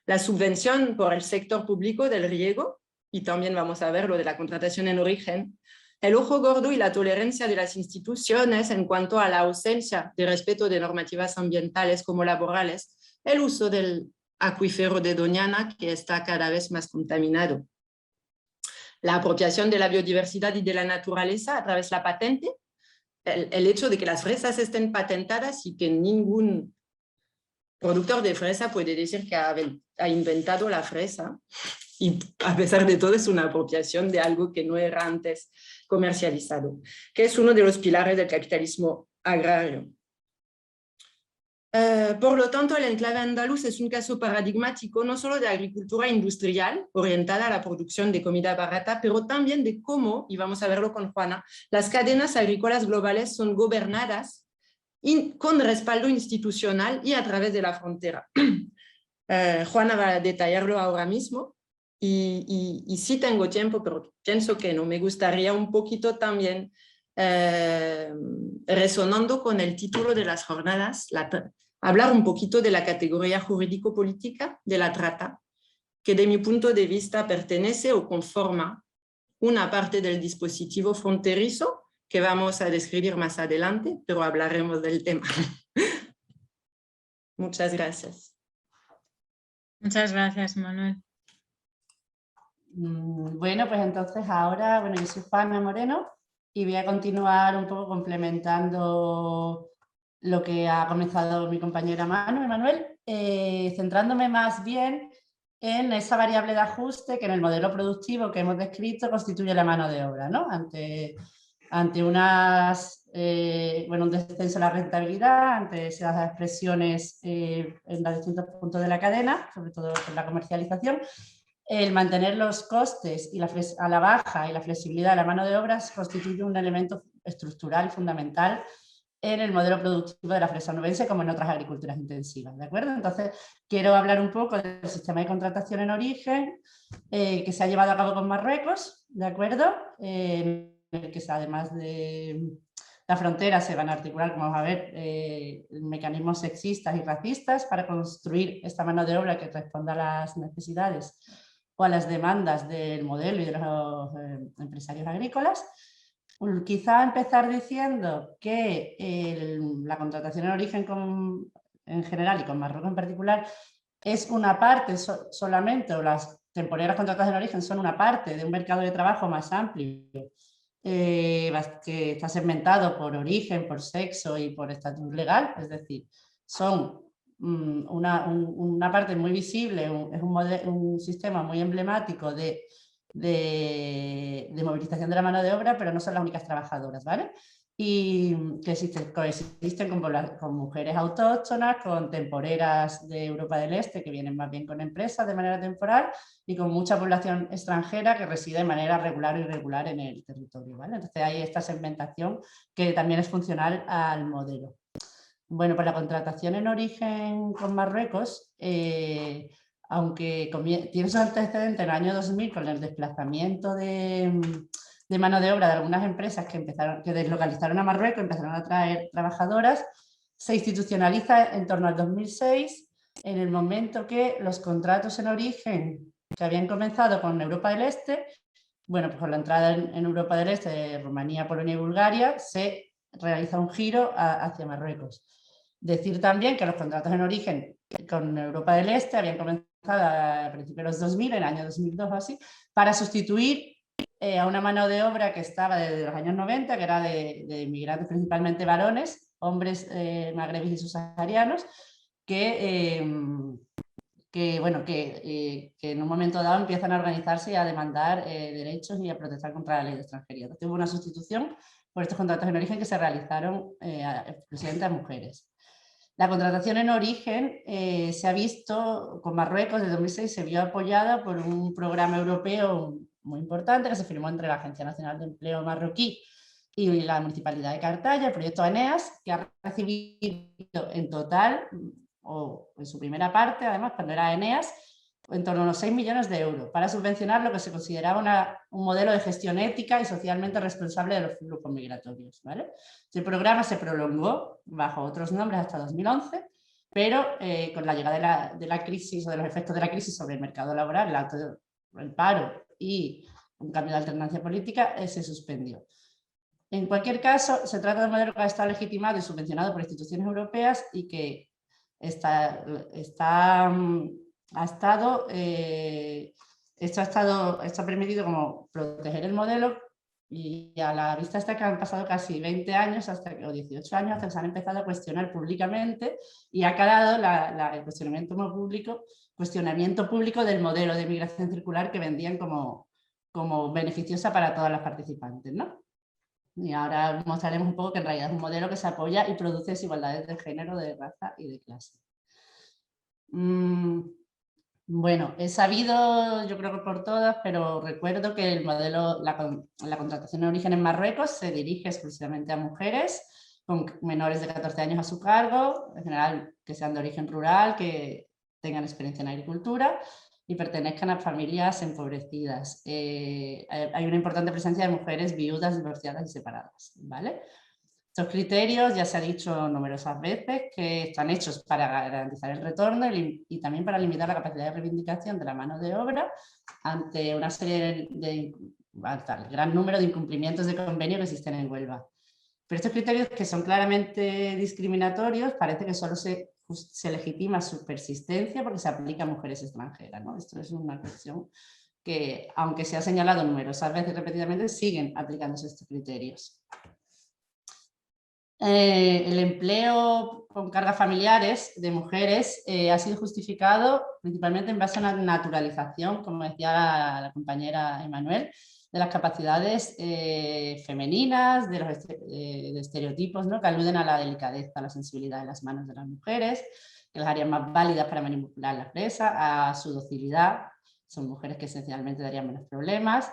S3: La subvención por el sector público del riego, y también vamos a ver lo de la contratación en origen, el ojo gordo y la tolerancia de las instituciones en cuanto a la ausencia de respeto de normativas ambientales como laborales, el uso del acuífero de Doñana, que está cada vez más contaminado. La apropiación de la biodiversidad y de la naturaleza a través de la patente, el hecho de que las fresas estén patentadas y que ningún productor de fresa puede decir que ha inventado la fresa, y a pesar de todo es una apropiación de algo que no era antes comercializado, que es uno de los pilares del capitalismo agrario. Por lo tanto, el enclave andaluz es un caso paradigmático no solo de agricultura industrial orientada a la producción de comida barata, pero también de cómo, y vamos a verlo con Juana, las cadenas agrícolas globales son gobernadas con respaldo institucional y a través de la frontera. Juana va a detallarlo ahora mismo. y sí tengo tiempo, pero pienso que no me gustaría un poquito también, resonando con el título de las jornadas, hablar un poquito de la categoría jurídico-política de la trata, que de mi punto de vista pertenece o conforma una parte del dispositivo fronterizo que vamos a describir más adelante, pero hablaremos del tema. Muchas gracias.
S1: Muchas gracias, Manuel.
S4: Bueno, pues entonces ahora, bueno, yo soy Juana Moreno y voy a continuar un poco complementando lo que ha comenzado mi compañera Manuel, centrándome más bien en esa variable de ajuste que en el modelo productivo que hemos descrito constituye la mano de obra, ¿no? Ante un descenso de la rentabilidad, ante esas expresiones en los distintos puntos de la cadena, sobre todo en la comercialización, el mantener los costes y a la baja y la flexibilidad de la mano de obra constituye un elemento estructural fundamental en el modelo productivo de la fresa onubense como en otras agriculturas intensivas, ¿de acuerdo? Entonces, quiero hablar un poco del sistema de contratación en origen que se ha llevado a cabo con Marruecos, ¿de acuerdo? En el que además de la frontera se van a articular, como vamos a ver, mecanismos sexistas y racistas para construir esta mano de obra que responda a las necesidades o a las demandas del modelo y de los empresarios agrícolas. Quizá empezar diciendo que la contratación en origen en general y con Marruecos en particular es una parte solamente, o las temporeras contratadas en origen son una parte de un mercado de trabajo más amplio que está segmentado por origen, por sexo y por estatus legal, es decir, son una parte muy visible, es un sistema muy emblemático de movilización de la mano de obra, pero no son las únicas trabajadoras, ¿vale? Y que coexisten con mujeres autóctonas, con temporeras de Europa del Este que vienen más bien con empresas de manera temporal y con mucha población extranjera que reside de manera regular o irregular en el territorio, ¿vale? Entonces hay esta segmentación que también es funcional al modelo. Bueno, pues la contratación en origen con Marruecos, aunque tiene su antecedente en el año 2000 con el desplazamiento de mano de obra de algunas empresas que deslocalizaron a Marruecos, empezaron a traer trabajadoras, se institucionaliza en torno al 2006, en el momento que los contratos en origen que habían comenzado con Europa del Este, bueno, pues con la entrada en Europa del Este de Rumanía, Polonia y Bulgaria, se realiza un giro hacia Marruecos. Decir también que los contratos en origen con Europa del Este habían comenzado a principios de los 2000, en el año 2002 o así, para sustituir a una mano de obra que estaba desde los años 90, que era de inmigrantes principalmente varones, hombres magrebíes y subsaharianos, que en un momento dado empiezan a organizarse y a demandar derechos y a protestar contra la ley de extranjería. Entonces, hubo una sustitución por estos contratos en origen que se realizaron exclusivamente a mujeres. La contratación en origen se ha visto, con Marruecos desde 2006, se vio apoyada por un programa europeo muy importante que se firmó entre la Agencia Nacional de Empleo marroquí y la Municipalidad de Cartaya, el proyecto Eneas, que ha recibido en total, o en su primera parte, además, cuando era Eneas, en torno a unos 6 millones de euros para subvencionar lo que se consideraba un modelo de gestión ética y socialmente responsable de los flujos migratorios, ¿vale? El programa se prolongó bajo otros nombres hasta 2011, pero con la llegada de la crisis o de los efectos de la crisis sobre el mercado laboral, el paro y un cambio de alternancia política, se suspendió. En cualquier caso, se trata de un modelo que ha estado legitimado y subvencionado por instituciones europeas y que esto ha permitido como proteger el modelo, y a la vista está que han pasado casi 20 años o 18 años hasta que se han empezado a cuestionar públicamente y ha calado el cuestionamiento público del modelo de migración circular que vendían como beneficiosa para todas las participantes, ¿no? Y ahora mostraremos un poco que en realidad es un modelo que se apoya y produce desigualdades de género, de raza y de clase. Bueno, es sabido, yo creo que por todas, pero recuerdo que el modelo, la contratación en origen en Marruecos se dirige exclusivamente a mujeres con menores de 14 años a su cargo, en general que sean de origen rural, que tengan experiencia en agricultura, y pertenezcan a familias empobrecidas. Hay una importante presencia de mujeres viudas, divorciadas y separadas, ¿vale? Estos criterios, ya se ha dicho numerosas veces, que están hechos para garantizar el retorno y también para limitar la capacidad de reivindicación de la mano de obra ante una serie hasta el gran número de incumplimientos de convenio que existen en Huelva. Pero estos criterios, que son claramente discriminatorios, parece que solo se legitima su persistencia porque se aplica a mujeres extranjeras, ¿no? Esto es una cuestión que, aunque se ha señalado numerosas veces repetidamente, siguen aplicándose estos criterios. El empleo con cargas familiares de mujeres ha sido justificado principalmente en base a una naturalización, como decía la compañera Emanuel, de las capacidades femeninas, de los de estereotipos, ¿no?, que aluden a la delicadeza, a la sensibilidad de las manos de las mujeres, que las harían más válidas para manipular la presa, a su docilidad, son mujeres que esencialmente darían menos problemas,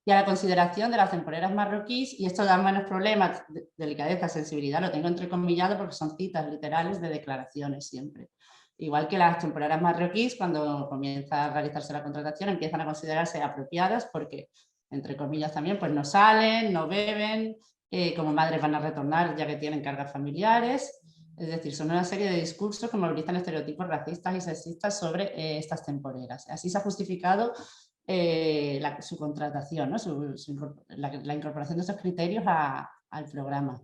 S4: y a la consideración de las temporeras marroquíes, y esto da menos problemas, delicadeza, sensibilidad, lo tengo entrecomillado porque son citas literales de declaraciones siempre. Igual que las temporeras marroquíes, cuando comienza a realizarse la contratación, empiezan a considerarse apropiadas porque, entre comillas también, pues no salen, no beben, como madres van a retornar ya que tienen cargas familiares. Es decir, son una serie de discursos que movilizan estereotipos racistas y sexistas sobre estas temporeras. Así se ha justificado su contratación, ¿no? La incorporación de esos criterios al programa.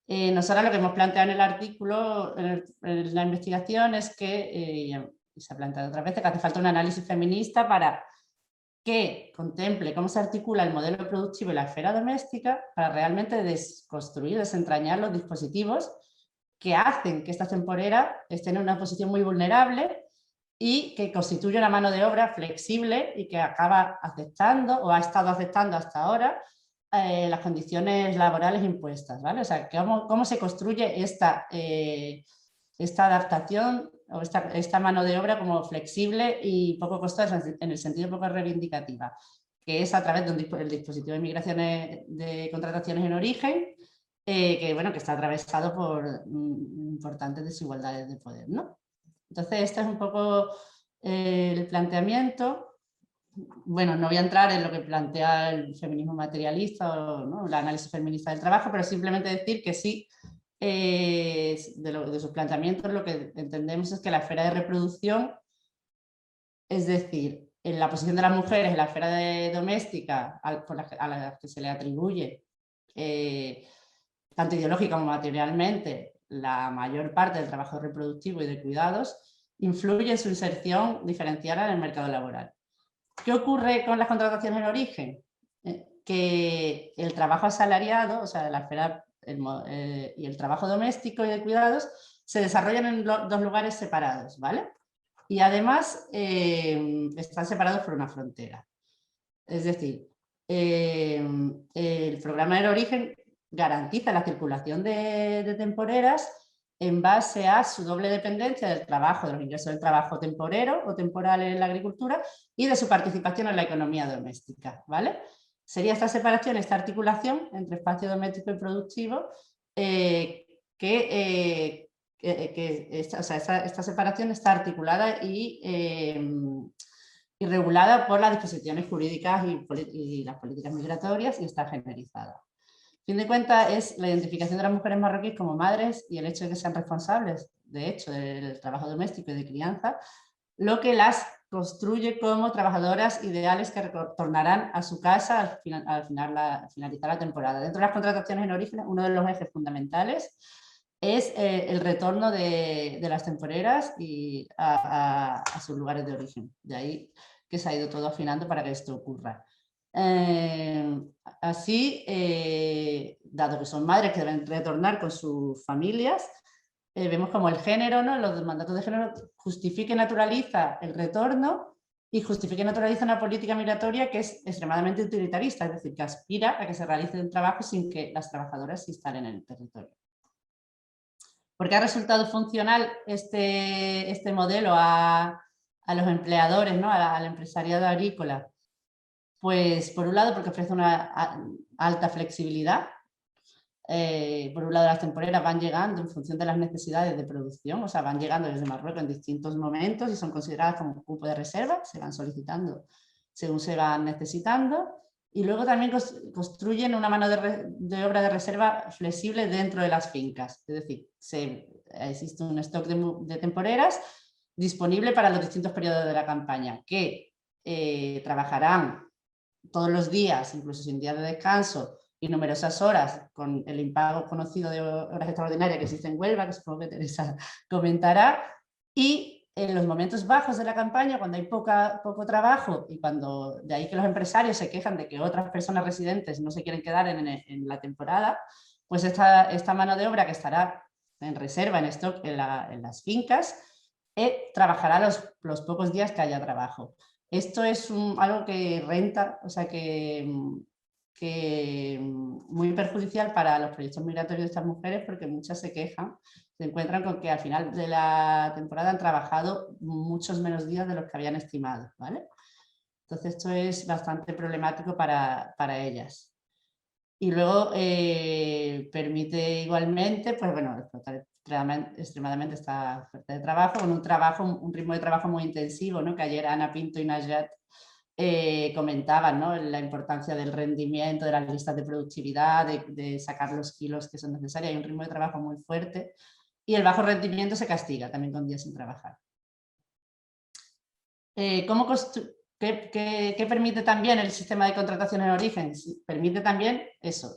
S4: Nosotros lo que hemos planteado en el artículo, en la investigación, es que, se ha planteado otras veces, que hace falta un análisis feminista para que contemple cómo se articula el modelo productivo y la esfera doméstica para realmente desconstruir, desentrañar los dispositivos que hacen que estas temporeras estén en una posición muy vulnerable y que constituye una mano de obra flexible y que acaba aceptando o ha estado aceptando hasta ahora las condiciones laborales impuestas, ¿vale? O sea, cómo se construye esta adaptación o esta mano de obra como flexible y poco costosa en el sentido poco reivindicativa, que es a través del dispositivo de migraciones de contrataciones en origen, que, bueno, que está atravesado por importantes desigualdades de poder, ¿no? Entonces, este es un poco el planteamiento. Bueno, no voy a entrar en lo que plantea el feminismo materialista o, ¿no?, el análisis feminista del trabajo, pero simplemente decir que sí, de sus planteamientos lo que entendemos es que la esfera de reproducción, es decir, en la posición de las mujeres en la esfera doméstica a la que se le atribuye, tanto ideológica como materialmente, la mayor parte del trabajo reproductivo y de cuidados, influye en su inserción diferenciada en el mercado laboral. ¿Qué ocurre con las contrataciones en origen? Que el trabajo asalariado, o sea, la esfera y el trabajo doméstico y de cuidados se desarrollan en dos lugares separados, ¿vale? Y además están separados por una frontera. Es decir, el programa del origen garantiza la circulación de temporeras en base a su doble dependencia del trabajo, de los ingresos del trabajo temporero o temporal en la agricultura y de su participación en la economía doméstica, ¿vale? Sería esta separación, esta articulación entre espacio doméstico y productivo esta separación está articulada y regulada por las disposiciones jurídicas y las políticas migratorias y está generalizada. A fin de cuentas, es la identificación de las mujeres marroquíes como madres y el hecho de que sean responsables, de hecho, del trabajo doméstico y de crianza, lo que las construye como trabajadoras ideales que retornarán a su casa al finalizar la temporada. Dentro de las contrataciones en origen, uno de los ejes fundamentales es el retorno de las temporeras y a sus lugares de origen. De ahí que se ha ido todo afinando para que esto ocurra. Así, dado que son madres que deben retornar con sus familias, vemos como el género, ¿no?, los mandatos de género justifica y naturaliza el retorno y justifica y naturaliza una política migratoria que es extremadamente utilitarista, es decir, que aspira a que se realice un trabajo sin que las trabajadoras se instalen en el territorio. ¿Por qué ha resultado funcional este modelo a los empleadores, ¿no?, al empresariado agrícola? Pues por un lado porque ofrece una alta flexibilidad, por un lado las temporeras van llegando en función de las necesidades de producción, o sea, van llegando desde Marruecos en distintos momentos y son consideradas como cupo de reserva, se van solicitando según se van necesitando. Y luego también construyen una mano de obra de reserva flexible dentro de las fincas. Es decir, existe un stock de temporeras disponible para los distintos periodos de la campaña, que trabajarán todos los días, incluso sin días de descanso, y numerosas horas, con el impago conocido de horas extraordinarias que existe en Huelva, que supongo que Teresa comentará, y en los momentos bajos de la campaña, cuando hay poco trabajo y cuando de ahí que los empresarios se quejan de que otras personas residentes no se quieren quedar en la temporada, pues esta mano de obra que estará en reserva, en stock, en las fincas, trabajará los pocos días que haya trabajo. Esto es algo que renta, o sea que muy perjudicial para los proyectos migratorios de estas mujeres, porque muchas se quejan, se encuentran con que al final de la temporada han trabajado muchos menos días de los que habían estimado, ¿vale? Entonces esto es bastante problemático para ellas. Y luego permite igualmente, pues bueno, explotar extremadamente esta oferta de trabajo, con un ritmo de trabajo muy intensivo, ¿no? Que ayer Ana Pinto y Najat comentaban, ¿no? La importancia del rendimiento, de las listas de productividad, de sacar los kilos que son necesarios. Hay un ritmo de trabajo muy fuerte y el bajo rendimiento se castiga también con días sin trabajar. ¿Qué permite también el sistema de contratación en origen? Permite también eso,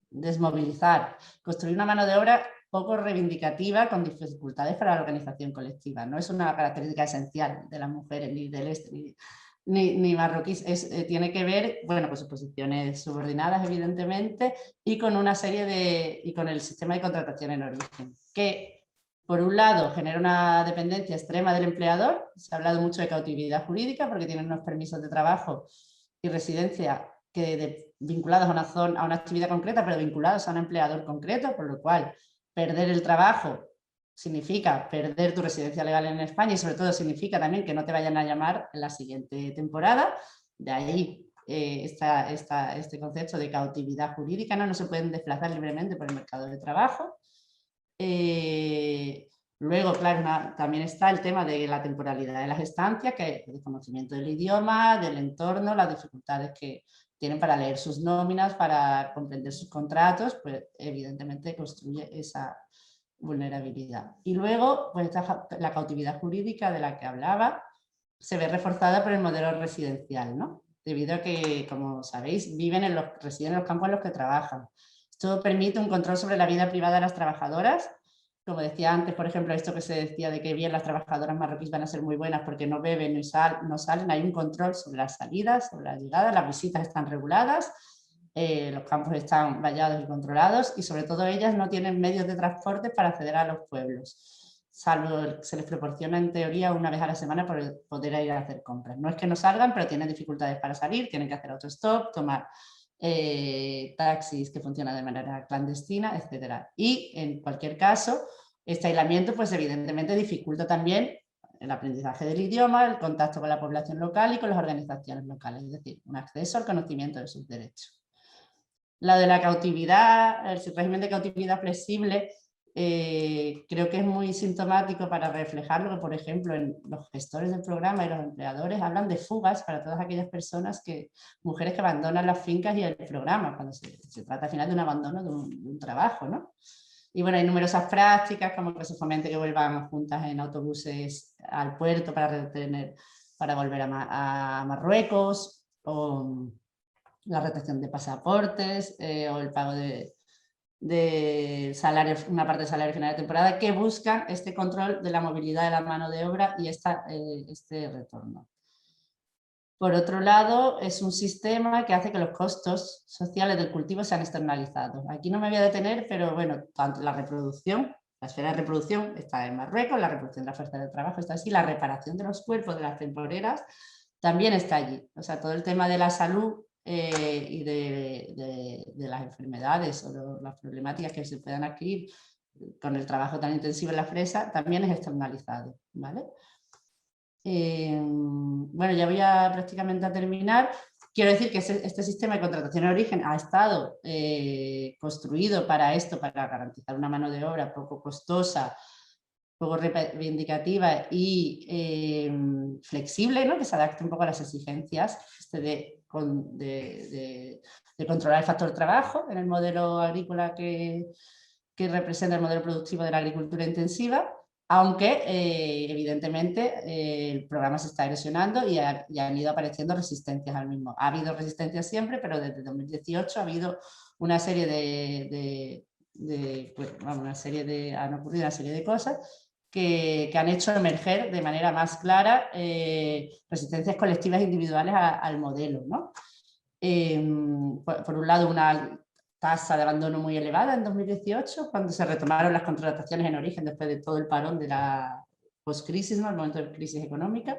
S4: desmovilizar, construir una mano de obra poco reivindicativa con dificultades para la organización colectiva. No es una característica esencial de las mujeres ni del este ni marroquíes, tiene que ver, bueno, con sus posiciones subordinadas, evidentemente, y con una serie y con el sistema de contratación en origen, que por un lado genera una dependencia extrema del empleador. Se ha hablado mucho de cautividad jurídica porque tienen unos permisos de trabajo y residencia vinculados a una actividad concreta, pero vinculados a un empleador concreto, por lo cual perder el trabajo significa perder tu residencia legal en España y sobre todo significa también que no te vayan a llamar en la siguiente temporada. De ahí este concepto de cautividad jurídica, no se pueden desplazar libremente por el mercado de trabajo. Luego, claro, también está el tema de la temporalidad de las estancias, que es el conocimiento del idioma, del entorno, las dificultades que tienen para leer sus nóminas, para comprender sus contratos, pues evidentemente construye esa vulnerabilidad. Y luego, pues la cautividad jurídica de la que hablaba se ve reforzada por el modelo residencial, ¿no? Debido a que, como sabéis, residen en los campos en los que trabajan. Esto permite un control sobre la vida privada de las trabajadoras. Como decía antes, por ejemplo, esto que se decía de que bien las trabajadoras marroquíes van a ser muy buenas porque no beben no salen, hay un control sobre las salidas, sobre las llegadas, las visitas están reguladas, los campos están vallados y controlados y sobre todo ellas no tienen medios de transporte para acceder a los pueblos, salvo se les proporciona en teoría una vez a la semana por poder ir a hacer compras. No es que no salgan, pero tienen dificultades para salir, tienen que hacer autostop, tomar taxis que funcionan de manera clandestina, etc. Y en cualquier caso, este aislamiento pues evidentemente dificulta también el aprendizaje del idioma, el contacto con la población local y con las organizaciones locales, es decir, un acceso al conocimiento de sus derechos. La de la cautividad, el régimen de cautividad flexible, creo que es muy sintomático para reflejar lo que, por ejemplo, en los gestores del programa y los empleadores hablan de fugas para todas aquellas personas, mujeres que abandonan las fincas y el programa, cuando se trata al final de un abandono de un trabajo, ¿no? Y bueno, hay numerosas prácticas, como que se fomente que vuelvan juntas en autobuses al puerto para volver a Marruecos, o la retención de pasaportes, o el pago de salario, una parte del salario final de temporada, que buscan este control de la movilidad de la mano de obra y este retorno. Por otro lado, es un sistema que hace que los costos sociales del cultivo sean externalizados. Aquí no me voy a detener, pero bueno, tanto la reproducción, la esfera de reproducción está en Marruecos, la reproducción de la fuerza de trabajo está así, la reparación de los cuerpos de las temporeras también está allí. O sea, todo el tema de la salud y de las enfermedades o las problemáticas que se puedan adquirir con el trabajo tan intensivo en la fresa también es externalizado, ¿vale? Bueno, ya voy prácticamente a terminar. Quiero decir que este sistema de contratación en origen ha estado construido para esto, para garantizar una mano de obra poco costosa, poco reivindicativa y flexible, ¿no? Que se adapte un poco a las exigencias de controlar el factor trabajo en el modelo agrícola que representa el modelo productivo de la agricultura intensiva, aunque evidentemente el programa se está erosionando y han ido apareciendo resistencias al mismo. Ha habido resistencias siempre, pero desde 2018 ha habido una serie han ocurrido una serie de cosas que han hecho emerger de manera más clara resistencias colectivas e individuales al modelo, ¿no? Por un lado, una tasa de abandono muy elevada en 2018, cuando se retomaron las contrataciones en origen después de todo el parón de la post-crisis, ¿no? El momento de crisis económica.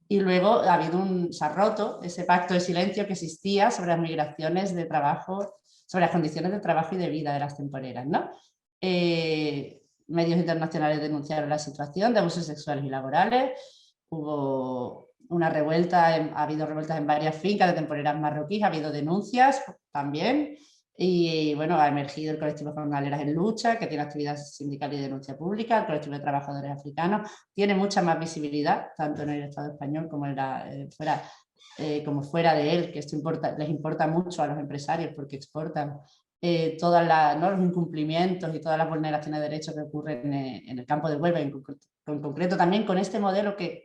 S4: Y luego se ha roto ese pacto de silencio que existía sobre las migraciones de trabajo, sobre las condiciones de trabajo y de vida de las temporeras, ¿no? Medios internacionales denunciaron la situación de abusos sexuales y laborales. Hubo una revuelta, ha habido revueltas en varias fincas de temporeras marroquíes, ha habido denuncias también. Y bueno, ha emergido el colectivo Jornaleras en Lucha, que tiene actividad sindical y denuncia pública. El colectivo de trabajadores africanos tiene mucha más visibilidad, tanto en el Estado español como fuera de él, que esto les importa mucho a los empresarios porque exportan ¿no? los incumplimientos y todas las vulneraciones de derechos que ocurren en el campo de Huelva, en concreto también con este modelo que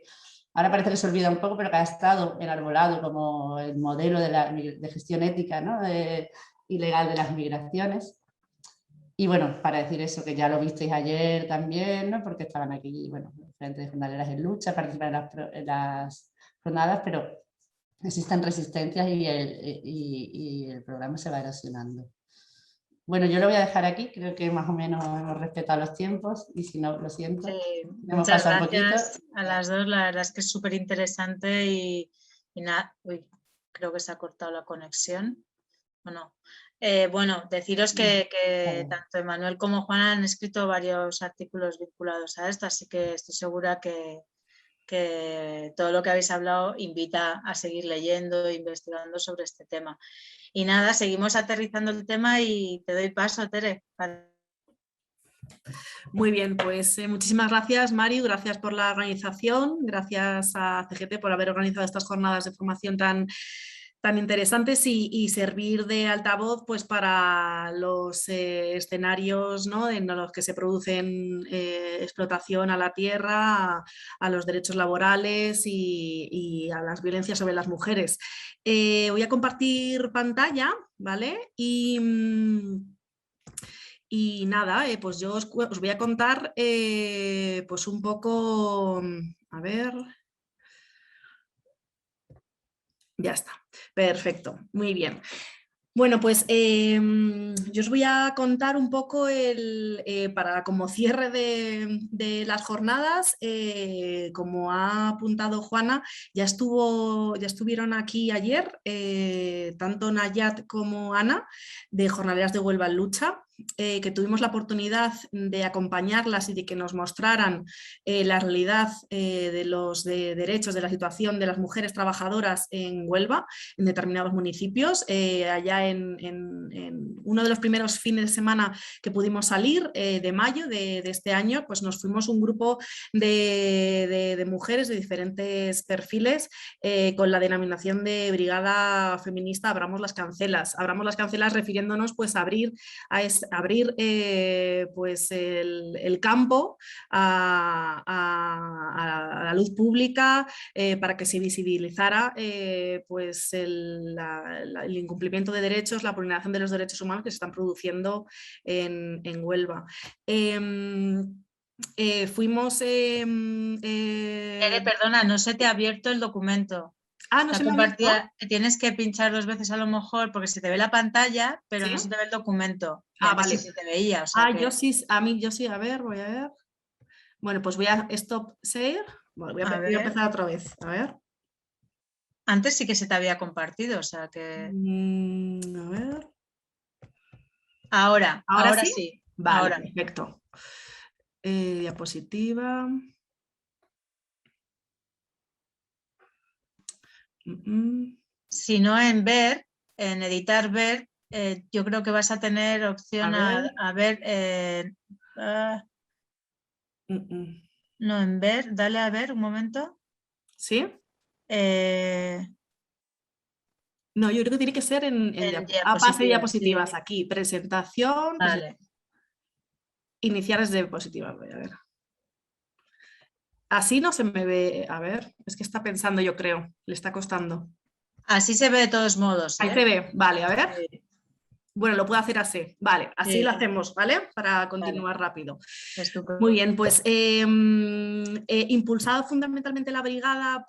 S4: ahora parece que se olvida un poco, pero que ha estado enarbolado como el modelo de gestión ética, ¿no? Ilegal de las migraciones. Y bueno, para decir eso, que ya lo visteis ayer también, ¿no? Porque estaban aquí, bueno, frente de Jornaleras en Lucha, participan en las jornadas, pero existen resistencias y el programa se va erosionando. Bueno, yo lo voy a dejar aquí, creo que más o menos hemos respetado los tiempos y si no, lo siento.
S1: Muchas gracias a las dos, la verdad es que es súper interesante y nada, creo que se ha cortado la conexión. Bueno, deciros que tanto Emanuel como Juan han escrito varios artículos vinculados a esto, así que estoy segura que todo lo que habéis hablado invita a seguir leyendo e investigando sobre este tema. Y nada, seguimos aterrizando el tema y te doy paso, Tere.
S5: Muy bien, pues muchísimas gracias, Mari, gracias por la organización, gracias a CGT por haber organizado estas jornadas de formación tan interesantes y servir de altavoz pues, para los escenarios, ¿no? en los que se producen explotación a la tierra, a los derechos laborales y a las violencias sobre las mujeres. Voy a compartir pantalla, ¿vale? Y nada, pues yo os voy a contar pues un poco, a ver, ya está, perfecto, muy bien. Bueno, pues yo os voy a contar un poco para como cierre de las jornadas, como ha apuntado Juana, ya estuvieron aquí ayer tanto Nayat como Ana de Jornaleras de Huelva en Lucha, que tuvimos la oportunidad de acompañarlas y de que nos mostraran la realidad de los derechos, de la situación de las mujeres trabajadoras en Huelva, en determinados municipios. Allá en uno de los primeros fines de semana que pudimos salir, de mayo de este año, pues nos fuimos un grupo de mujeres de diferentes perfiles con la denominación de Brigada Feminista Abramos las Cancelas. Abramos las Cancelas refiriéndonos pues a abrir pues el campo a la luz pública para que se visibilizara pues el incumplimiento de derechos, la vulneración de los derechos humanos que se están produciendo en Huelva. Fuimos...
S1: perdona, no se te ha abierto el documento.
S5: No se me ha abierto.
S1: Tienes que pinchar 2 veces a lo mejor porque se te ve la pantalla, pero ¿sí? No se te ve el documento.
S5: Vale.
S1: Sí se te veía. O sea
S5: yo sí, yo sí, a ver, voy a ver. Bueno, pues voy a stop share. Voy a empezar otra vez, a ver.
S1: Antes sí que se te había compartido, o sea que...
S5: a ver.
S1: Ahora sí.
S5: Vale,
S1: ahora.
S5: Perfecto. Diapositiva.
S1: si no en ver, en editar ver, yo creo que vas a tener opción a ver no, en ver, dale a ver un momento.
S5: ¿Sí? No, yo creo que tiene que ser en pase de diapositivas, sí. Aquí, presentación,
S1: vale.
S5: Iniciar de diapositivas, voy a ver. Así no se me ve, a ver, es que está pensando yo creo, le está costando.
S1: Así se ve de todos modos.
S5: Ahí se ve, vale, a ver. Sí. Bueno, lo puedo hacer así, vale, así
S1: sí.
S5: Lo hacemos, ¿vale? Para continuar rápido.
S1: Estupendo.
S5: Muy bien, pues impulsado fundamentalmente la brigada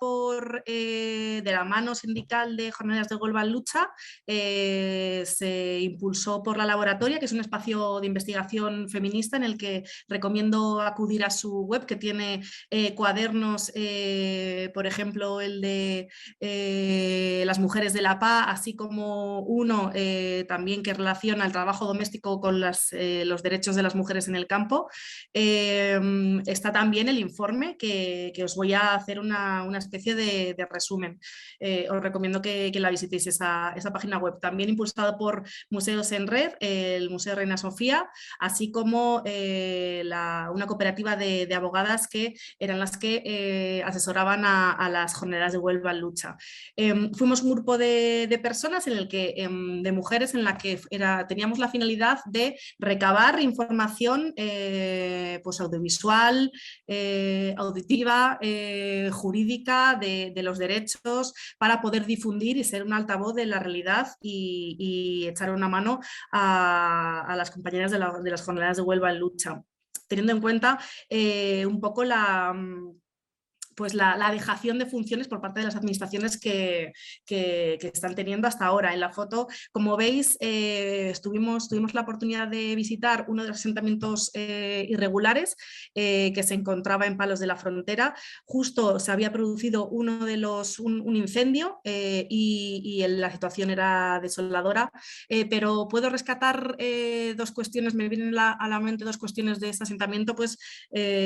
S5: de la mano sindical de jornaleras de Huelva en Lucha, se impulsó por La Laboratoria, que es un espacio de investigación feminista en el que recomiendo acudir a su web, que tiene cuadernos, por ejemplo, el de las mujeres de la PA, así como uno también que relaciona el trabajo doméstico con los derechos de las mujeres en el campo. Está también el informe que os voy a hacer una especie de resumen. Os recomiendo que la visitéis esa página web. También impulsado por Museos en Red, el Museo Reina Sofía, así como una cooperativa de abogadas que eran las que asesoraban a las jornaleras de Huelva en Lucha. Fuimos un grupo de personas de mujeres en la que teníamos la finalidad de recabar información pues audiovisual, auditiva, jurídica de los derechos para poder difundir y ser un altavoz de la realidad y echar una mano a las compañeras de las jornaleras de Huelva en Lucha, teniendo en cuenta un poco la dejación de funciones por parte de las administraciones que están teniendo hasta ahora. En la foto, como veis, tuvimos la oportunidad de visitar uno de los asentamientos irregulares que se encontraba en Palos de la Frontera. Justo se había producido un incendio y la situación era desoladora, pero puedo rescatar dos cuestiones, me vienen a la mente dos cuestiones de este asentamiento. Pues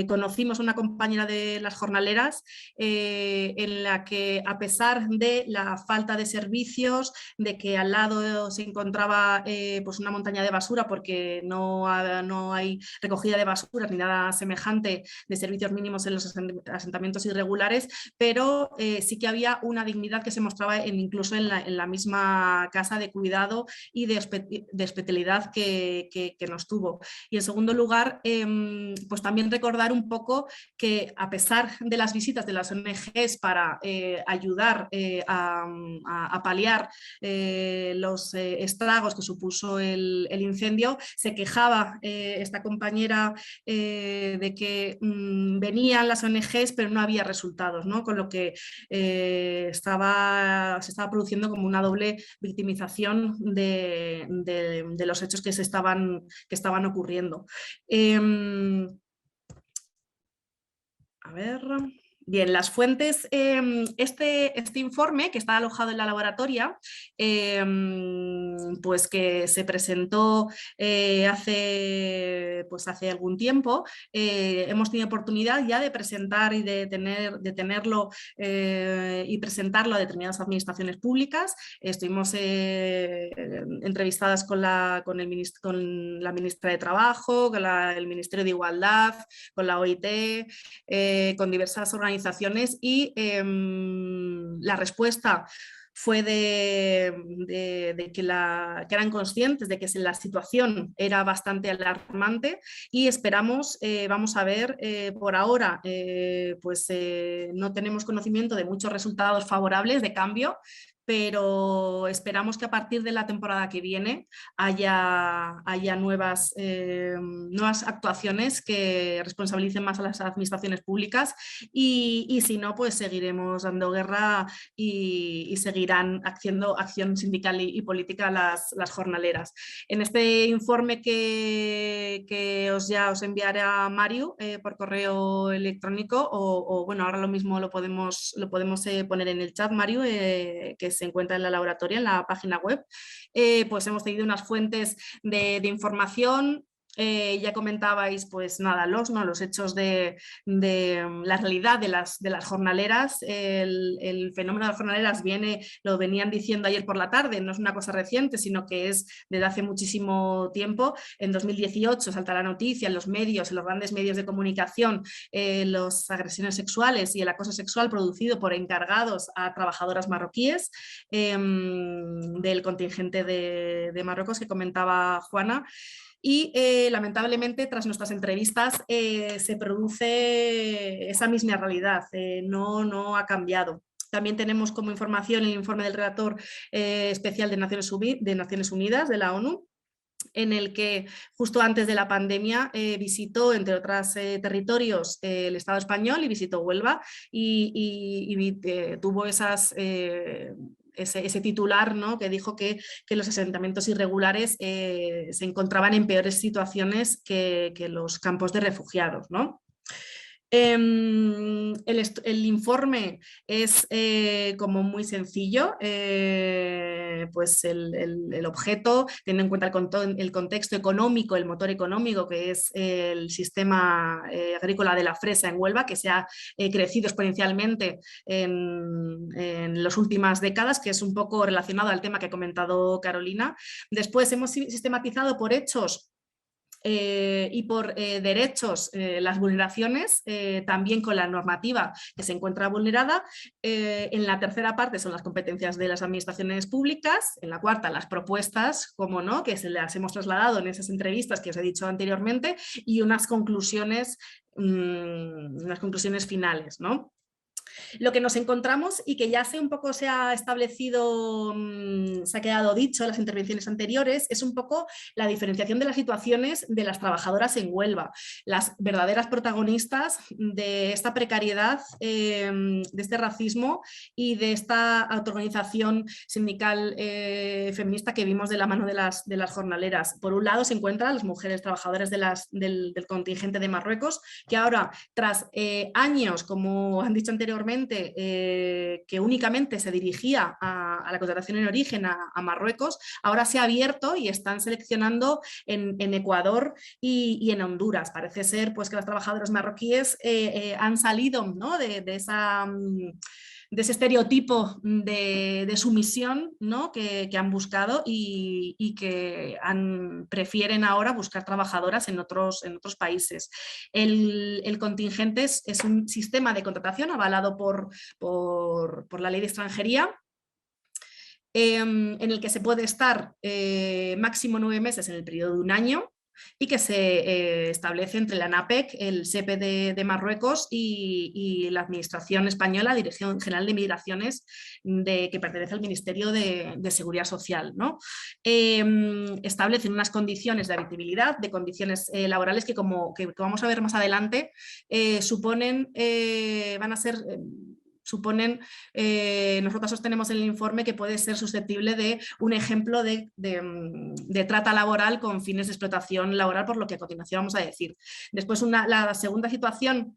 S5: conocimos a una compañera de las jornaleras en la que, a pesar de la falta de servicios, de que al lado se encontraba pues una montaña de basura porque no hay recogida de basura ni nada semejante de servicios mínimos en los asentamientos irregulares, pero sí que había una dignidad que se mostraba incluso en la misma casa de cuidado y de hospitalidad que nos tuvo. Y en segundo lugar, pues también recordar un poco que, a pesar de las visitas de las ONGs para ayudar a paliar los estragos que supuso el incendio, se quejaba esta compañera de que venían las ONGs pero no había resultados, ¿no? Con lo que se estaba produciendo como una doble victimización de los hechos que estaban ocurriendo. A ver... Bien, las fuentes, este informe que está alojado en La Laboratoria, pues que se presentó hace algún tiempo, hemos tenido oportunidad ya de presentar y de tenerlo y presentarlo a determinadas administraciones públicas. Estuvimos entrevistadas con la ministra de Trabajo, con el Ministerio de Igualdad, con la OIT, con diversas organizaciones, y la respuesta fue de que eran conscientes de que la situación era bastante alarmante y esperamos, vamos a ver, por ahora no tenemos conocimiento de muchos resultados favorables de cambio, pero esperamos que a partir de la temporada que viene haya nuevas actuaciones que responsabilicen más a las administraciones públicas y si no, pues seguiremos dando guerra y seguirán haciendo acción sindical y política las jornaleras. En este informe que os enviaré a Mario por correo electrónico o bueno, ahora lo mismo lo podemos poner en el chat, Mario, que se encuentra en La Laboratoria, en la página web, pues hemos tenido unas fuentes de información Ya comentabais, pues nada, los hechos de la realidad de las jornaleras. El fenómeno de las jornaleras lo venían diciendo ayer por la tarde, no es una cosa reciente, sino que es desde hace muchísimo tiempo. En 2018 salta la noticia en los medios, en los grandes medios de comunicación, las agresiones sexuales y el acoso sexual producido por encargados a trabajadoras marroquíes del contingente de Marruecos que comentaba Juana. Y lamentablemente tras nuestras entrevistas se produce esa misma realidad, no ha cambiado. También tenemos como información el informe del relator especial de Naciones Unidas, de la ONU, en el que justo antes de la pandemia visitó, entre otros territorios, el Estado español, y visitó Huelva y tuvo ese titular, ¿no?, que dijo que los asentamientos irregulares se encontraban en peores situaciones que los campos de refugiados, ¿no? El informe es como muy sencillo, pues el objeto, teniendo en cuenta el contexto económico, el motor económico, que es el sistema agrícola de la fresa en Huelva, que se ha crecido exponencialmente en las últimas décadas, que es un poco relacionado al tema que ha comentado Carolina. Después hemos sistematizado por hechos y por derechos las vulneraciones, también con la normativa que se encuentra vulnerada. En la tercera parte son las competencias de las administraciones públicas, en la cuarta las propuestas, como no, que se las hemos trasladado en esas entrevistas que os he dicho anteriormente, y unas conclusiones finales, ¿no? Lo que nos encontramos, y que ya un poco se ha establecido, se ha quedado dicho en las intervenciones anteriores, es un poco la diferenciación de las situaciones de las trabajadoras en Huelva, las verdaderas protagonistas de esta precariedad, de este racismo y de esta autoorganización sindical feminista que vimos de la mano de las jornaleras. Por un lado se encuentran las mujeres trabajadoras del contingente de Marruecos, que ahora, tras años, como han dicho anteriormente, que únicamente se dirigía a la contratación en origen a Marruecos, ahora se ha abierto y están seleccionando en Ecuador y en Honduras. Parece ser, pues, que los trabajadores marroquíes han salido, ¿no?, de ese estereotipo de sumisión, ¿no?, que han buscado y que prefieren ahora buscar trabajadoras en otros países. El contingente es un sistema de contratación avalado por la ley de extranjería, en el que se puede estar máximo 9 meses en el periodo de un año, y que se establece entre la ANAPEC, el SEPE de Marruecos y la Administración Española, Dirección General de Migraciones, que pertenece al Ministerio de Seguridad Social, ¿no? Establecen unas condiciones de habitabilidad, de condiciones laborales que, como que vamos a ver más adelante, suponen, nosotros sostenemos en el informe que puede ser susceptible de un ejemplo de trata laboral con fines de explotación laboral, por lo que a continuación vamos a decir. Después, la segunda situación,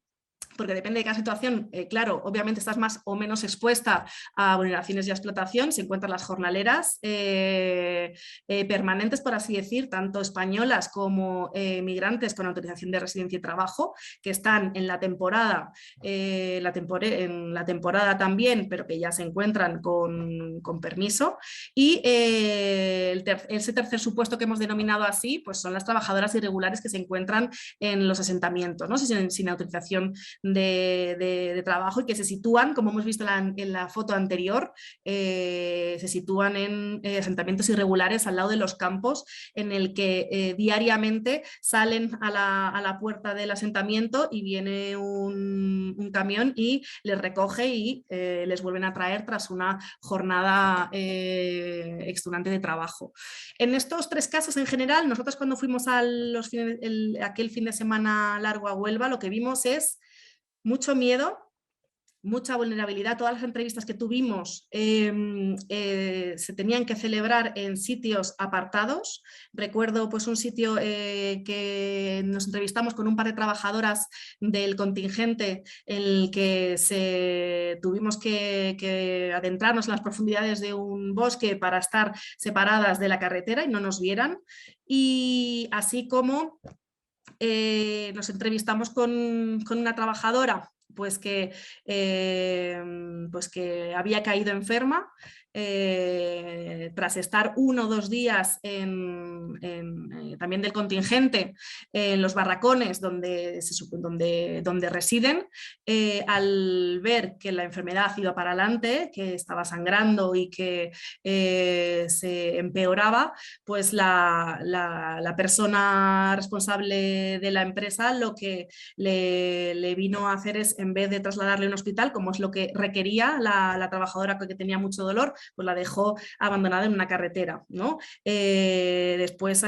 S5: porque depende de cada situación, claro, obviamente estás más o menos expuesta a vulneraciones y a explotación. Se encuentran las jornaleras permanentes, por así decir, tanto españolas como migrantes con autorización de residencia y trabajo, que están en la temporada, también, pero que ya se encuentran con permiso. Y ese tercer supuesto que hemos denominado así, pues son las trabajadoras irregulares que se encuentran en los asentamientos, ¿no?, sin autorización de trabajo, y que se sitúan, como hemos visto en la foto anterior, se sitúan en asentamientos irregulares al lado de los campos, en el que diariamente salen a la puerta del asentamiento y viene un camión y les recoge y les vuelven a traer tras una jornada extenuante de trabajo. En estos 3 casos en general, nosotros cuando fuimos aquel fin de semana largo a Huelva, lo que vimos es mucho miedo mucha vulnerabilidad. Todas las entrevistas que tuvimos se tenían que celebrar en sitios apartados. Recuerdo pues un sitio que nos entrevistamos con un par de trabajadoras del contingente en el que tuvimos que adentrarnos en las profundidades de un bosque para estar separadas de la carretera y no nos vieran. Y así como nos entrevistamos con una trabajadora pues que había caído enferma tras estar 1 o 2 días también del contingente en los barracones donde residen, al ver que la enfermedad iba para adelante, que estaba sangrando y que se empeoraba, pues la persona responsable de la empresa lo que le vino a hacer es, en vez de trasladarle a un hospital, como es lo que requería la trabajadora que tenía mucho dolor, pues la dejó abandonada en una carretera, ¿no? Después,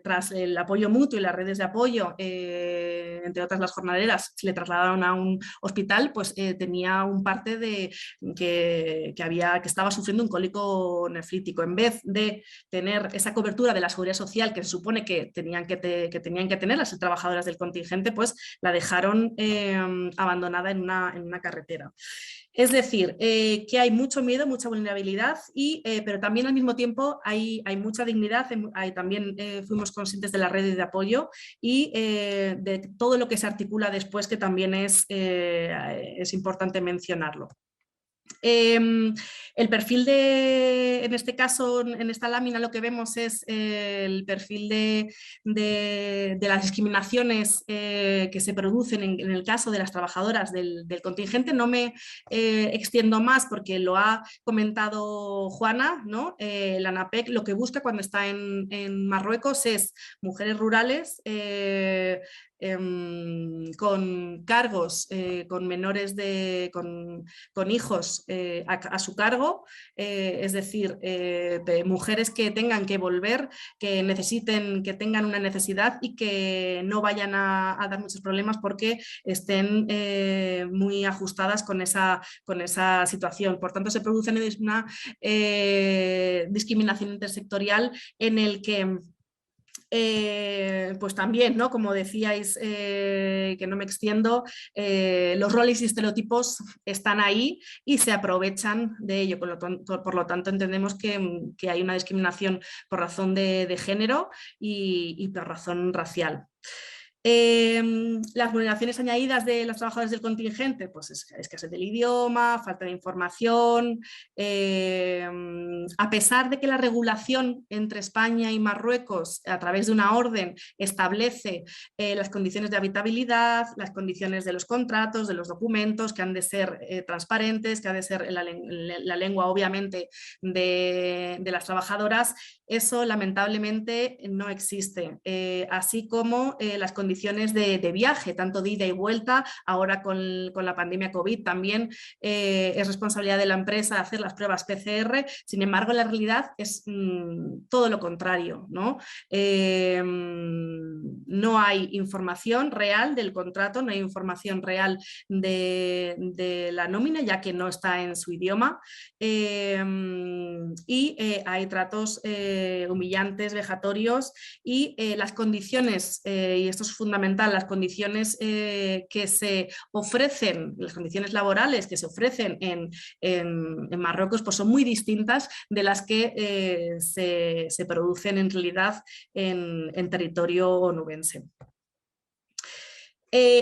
S5: tras el apoyo mutuo y las redes de apoyo, entre otras las jornaleras, le trasladaron a un hospital, pues tenía un parte de que estaba sufriendo un cólico nefrítico. En vez de tener esa cobertura de la seguridad social que se supone que tenían que tener las trabajadoras del contingente, pues la dejaron abandonada en una carretera. Es decir, que hay mucho miedo, mucha vulnerabilidad, pero también al mismo tiempo hay mucha dignidad. También fuimos conscientes de las redes de apoyo y de todo lo que se articula después, que también es importante mencionarlo. El perfil en este caso, en esta lámina, lo que vemos es el perfil de las discriminaciones que se producen en el caso de las trabajadoras del contingente. No me extiendo más porque lo ha comentado Juana, ¿no? La ANAPEC lo que busca cuando está en Marruecos es mujeres rurales con cargos, con menores con hijos a su cargo, es decir, mujeres que tengan que volver, que tengan una necesidad y que no vayan a dar muchos problemas porque estén muy ajustadas con esa situación. Por tanto, se produce una discriminación intersectorial en el que pues también, ¿no? Como decíais, que no me extiendo, los roles y estereotipos están ahí y se aprovechan de ello. Por lo tanto, entendemos que hay una discriminación por razón de género y por razón racial. Las vulneraciones añadidas de los trabajadores del contingente, pues escasez del idioma, falta de información, a pesar de que la regulación entre España y Marruecos a través de una orden establece las condiciones de habitabilidad, las condiciones de los contratos, de los documentos, que han de ser transparentes, que ha de ser la lengua obviamente de las trabajadoras, eso lamentablemente no existe, así como las condiciones de viaje, tanto de ida y vuelta. Ahora con la pandemia COVID también es responsabilidad de la empresa hacer las pruebas PCR, sin embargo la realidad es todo lo contrario, ¿no? No hay información real del contrato, no hay información real de la nómina, ya que no está en su idioma, y hay tratos humillantes, vejatorios, y las condiciones, y esto es fundamental, las condiciones que se ofrecen, las condiciones laborales que se ofrecen en Marruecos, pues son muy distintas de las que se producen en realidad en territorio onubense.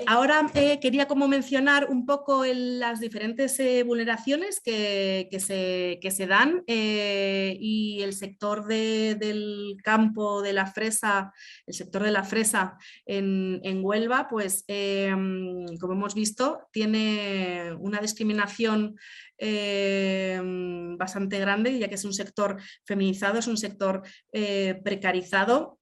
S5: Ahora quería como mencionar un poco las diferentes vulneraciones que se dan, y el sector del campo de la fresa, el sector de la fresa en Huelva, pues como hemos visto, tiene una discriminación bastante grande, ya que es un sector feminizado, es un sector precarizado.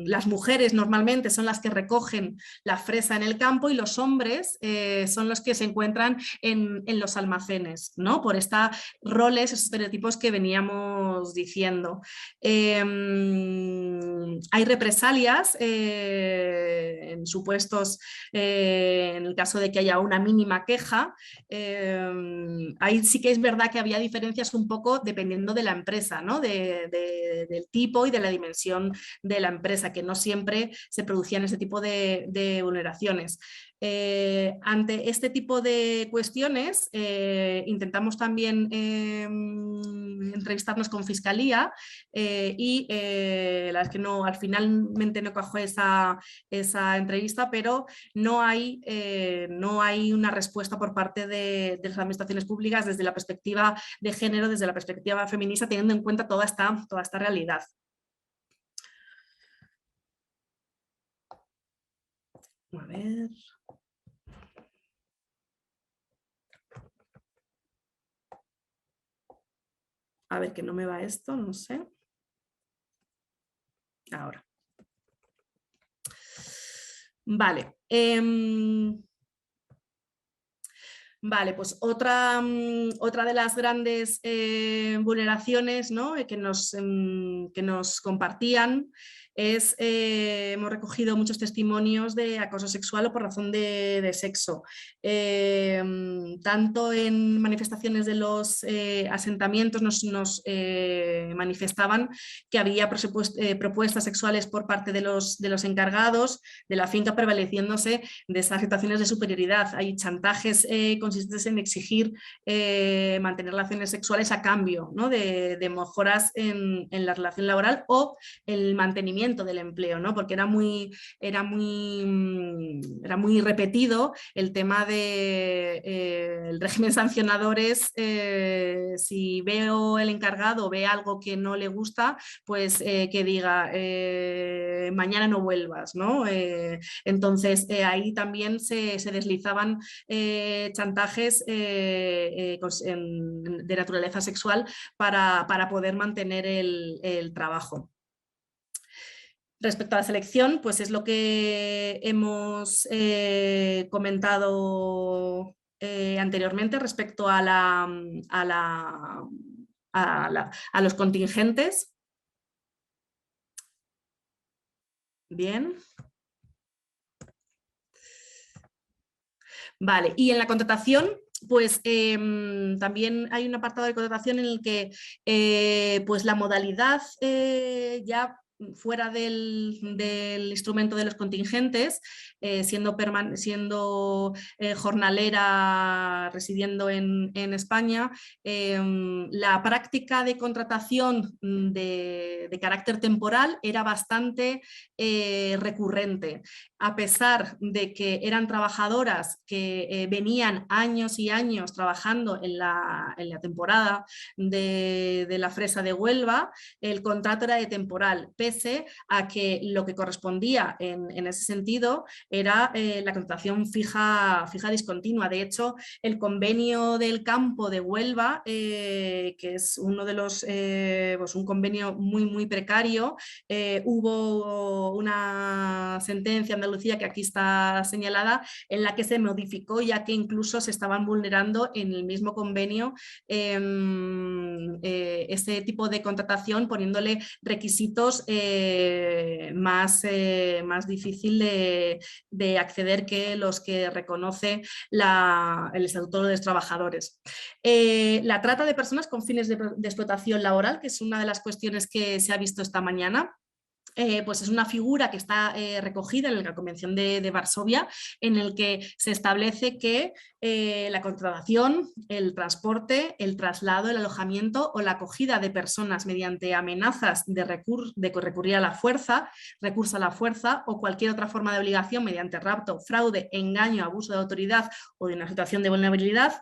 S5: Las mujeres normalmente son las que recogen la fresa en el campo y los hombres son los que se encuentran en los almacenes, ¿no? Por estos roles, estereotipos que veníamos diciendo. Hay represalias en supuestos, en el caso de que haya una mínima queja. Ahí sí que es verdad que había diferencias un poco dependiendo de la empresa, ¿no? Del tipo y de la dimensión de la empresa, que no siempre se producían ese tipo de vulneraciones. Ante este tipo de cuestiones intentamos también entrevistarnos con Fiscalía y la verdad es que no, finalmente no cojó esa entrevista, pero no hay una respuesta por parte de las administraciones públicas desde la perspectiva de género, desde la perspectiva feminista, teniendo en cuenta toda esta realidad. A ver. A ver, que no me va esto, no sé. Ahora. Vale. Vale, pues otra de las grandes vulneraciones, ¿no? que nos compartían es, hemos recogido muchos testimonios de acoso sexual o por razón de sexo, tanto en manifestaciones de los asentamientos nos manifestaban que había propuestas sexuales por parte de los encargados de la finca, prevaleciéndose de estas situaciones de superioridad. Hay chantajes consistentes en exigir mantener relaciones sexuales a cambio, ¿no? de mejoras en la relación laboral o el mantenimiento del empleo, ¿no? Porque era muy repetido el tema del régimen sancionadores. Si veo el encargado ve algo que no le gusta, pues que diga mañana no vuelvas, ¿no? Entonces ahí también se deslizaban chantajes de naturaleza sexual para poder mantener el trabajo. Respecto a la selección, pues es lo que hemos comentado anteriormente respecto a los contingentes. Bien. Vale, y en la contratación, pues también hay un apartado de contratación en el que pues la modalidad ya fuera del instrumento de los contingentes, siendo jornalera, residiendo en España, la práctica de contratación de carácter temporal era bastante recurrente. A pesar de que eran trabajadoras que venían años y años trabajando en la temporada de la fresa de Huelva, el contrato era de temporal, pese a que lo que correspondía en ese sentido era la contratación fija discontinua. De hecho, el convenio del campo de Huelva, que es uno de los, pues un convenio muy precario, hubo una sentencia en Andalucía que aquí está señalada, en la que se modificó, ya que incluso se estaban vulnerando en el mismo convenio ese tipo de contratación, poniéndole requisitos más difícil de acceder que los que reconoce el Estatuto de los Trabajadores. La trata de personas con fines de explotación laboral, que es una de las cuestiones que se ha visto esta mañana. Pues es una figura que está recogida en la Convención de Varsovia, en el que se establece que la contratación, el transporte, el traslado, el alojamiento o la acogida de personas mediante amenazas de recurrir a la fuerza, recurso a la fuerza o cualquier otra forma de obligación mediante rapto, fraude, engaño, abuso de autoridad o de una situación de vulnerabilidad,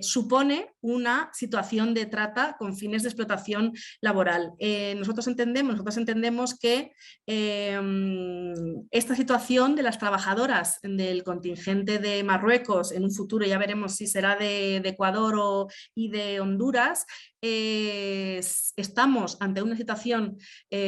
S5: supone una situación de trata con fines de explotación laboral. Nosotros entendemos que esta situación de las trabajadoras del contingente de Marruecos, en un futuro ya veremos si será de Ecuador y de Honduras, estamos ante una situación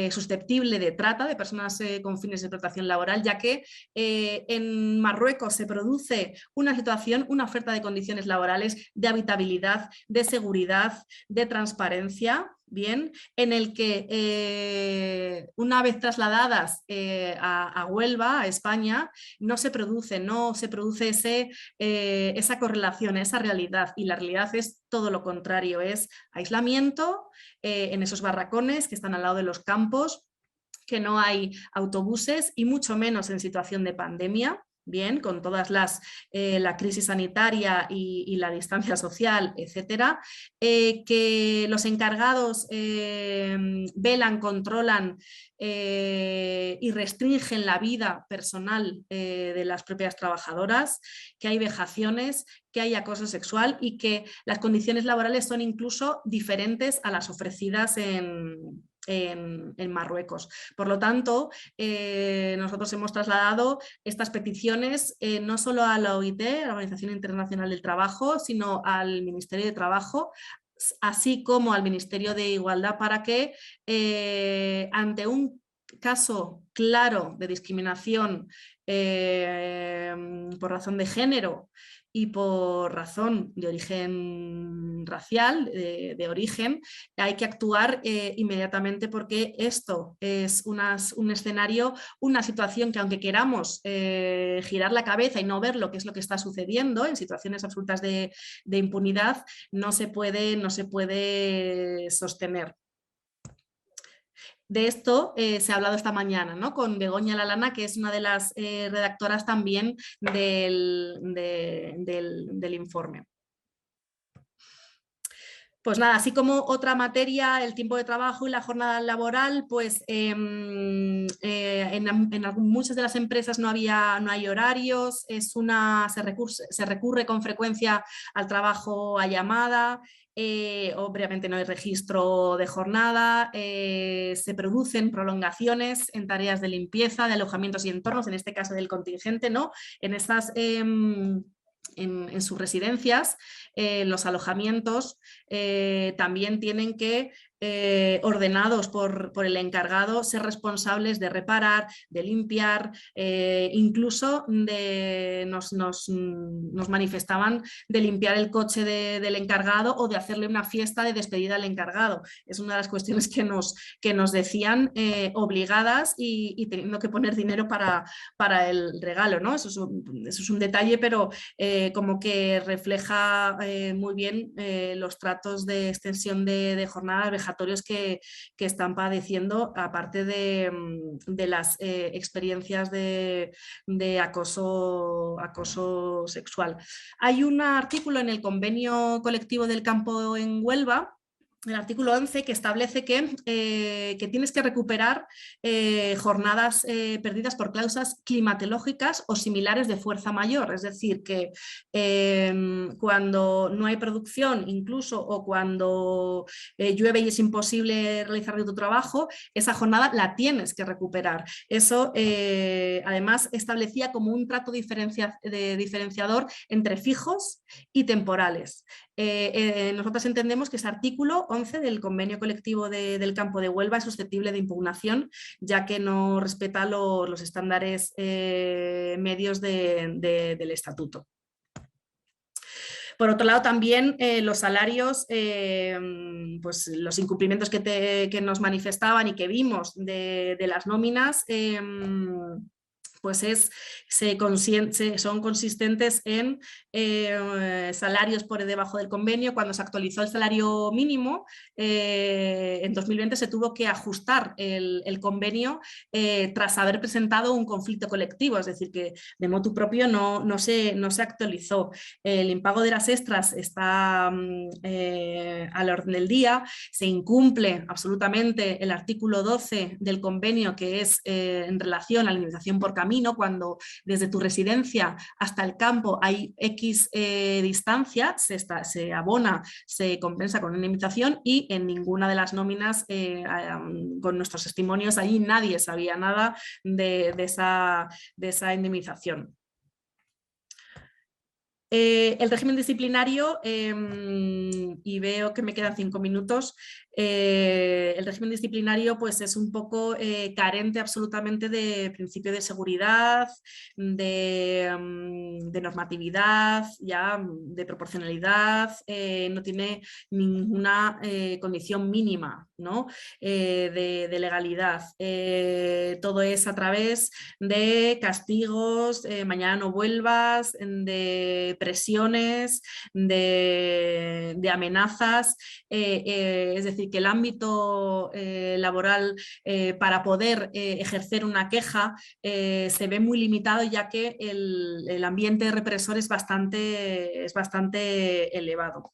S5: susceptible de trata de personas con fines de explotación laboral, ya que en Marruecos se produce una situación, una oferta de condiciones laborales, de habitabilidad, de seguridad, de transparencia, bien, en el que una vez trasladadas a Huelva, a España, no se produce esa correlación, esa realidad, y la realidad es todo lo contrario, es aislamiento en esos barracones que están al lado de los campos, que no hay autobuses y mucho menos en situación de pandemia. Bien, con todas la crisis sanitaria y la distancia social, etcétera, que los encargados velan, controlan y restringen la vida personal de las propias trabajadoras, que hay vejaciones, que hay acoso sexual y que las condiciones laborales son incluso diferentes a las ofrecidas en Marruecos. Por lo tanto, nosotros hemos trasladado estas peticiones no solo a la OIT, a la Organización Internacional del Trabajo, sino al Ministerio de Trabajo, así como al Ministerio de Igualdad, para que ante un caso claro de discriminación por razón de género y por razón de origen racial, de origen, hay que actuar inmediatamente, porque esto es un escenario, una situación que, aunque queramos girar la cabeza y no ver lo que es lo que está sucediendo en situaciones absolutas de impunidad, no se puede sostener. De esto se ha hablado esta mañana, ¿no?, con Begoña Lalana, que es una de las redactoras también del informe. Pues nada, así como otra materia, el tiempo de trabajo y la jornada laboral, pues muchas de las empresas no hay horarios, se recurre con frecuencia al trabajo a llamada. Obviamente no hay registro de jornada, se producen prolongaciones en tareas de limpieza, de alojamientos y entornos, en este caso del contingente, ¿no?, en sus residencias. Los alojamientos también tienen que, ordenados por el encargado, ser responsables de reparar, de limpiar, incluso nos manifestaban de limpiar el coche del encargado o de hacerle una fiesta de despedida al encargado. Es una de las cuestiones que nos decían, obligadas y teniendo que poner dinero para el regalo, ¿no? Eso es un detalle, pero como que refleja muy bien los tratos de extensión de jornadas, vejatorios que están padeciendo, aparte de las experiencias de acoso sexual. Hay un artículo en el convenio colectivo del campo en Huelva, el artículo 11, que establece que tienes que recuperar jornadas perdidas por causas climatológicas o similares de fuerza mayor. Es decir, que cuando no hay producción, incluso, o cuando llueve y es imposible realizar tu trabajo, esa jornada la tienes que recuperar. Eso además establecía como un trato diferenciador entre fijos y temporales. Nosotros entendemos que ese artículo 11 del convenio colectivo del campo de Huelva es susceptible de impugnación, ya que no respeta los estándares medios del estatuto. Por otro lado, también los salarios, pues los incumplimientos que nos manifestaban y que vimos de las nóminas, pues son consistentes en salarios por debajo del convenio. Cuando se actualizó el salario mínimo en 2020, se tuvo que ajustar el convenio tras haber presentado un conflicto colectivo, es decir, que de motu propio no se actualizó. El impago de las extras está a la orden del día, se incumple absolutamente el artículo 12 del convenio, que es en relación a la indemnización por camino, camino, cuando desde tu residencia hasta el campo hay X distancia, se abona, se compensa con una indemnización, y en ninguna de las nóminas con nuestros testimonios ahí nadie sabía nada de esa indemnización. El régimen disciplinario, y veo que me quedan 5 minutos, el régimen disciplinario pues es un poco carente absolutamente de principio de seguridad, de normatividad, ya, de proporcionalidad, no tiene ninguna condición mínima, ¿no? de legalidad. Todo es a través de castigos, mañana no vuelvas, de presiones, de amenazas, es decir, que el ámbito laboral para poder ejercer una queja se ve muy limitado, ya que el ambiente represor es bastante elevado.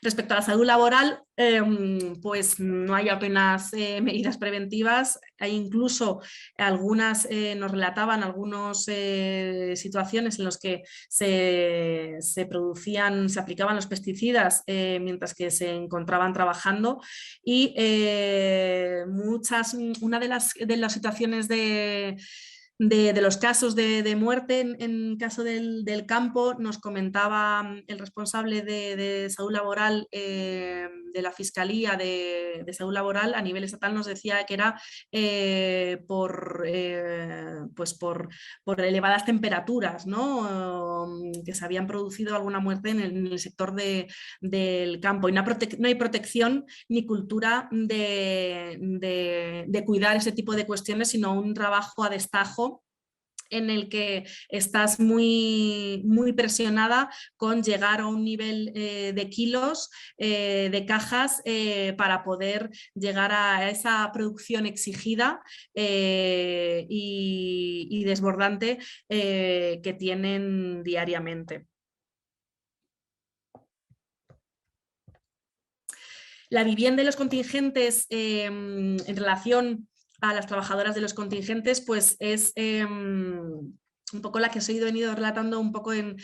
S5: Respecto a la salud laboral, pues no hay apenas medidas preventivas. Hay incluso algunas, nos relataban algunas situaciones en las que se aplicaban los pesticidas mientras que se encontraban trabajando, y una de las situaciones de los casos de muerte en caso del campo, nos comentaba el responsable de salud laboral de la Fiscalía de Salud Laboral a nivel estatal, nos decía que era por elevadas temperaturas, ¿no? Que se habían producido alguna muerte en el sector del campo, y no hay protección ni cultura de cuidar ese tipo de cuestiones, sino un trabajo a destajo en el que estás muy, muy presionada con llegar a un nivel de kilos, de cajas, para poder llegar a esa producción exigida y desbordante que tienen diariamente. La vivienda y los contingentes en relación a las trabajadoras de los contingentes, pues es un poco la que os he venido relatando un poco en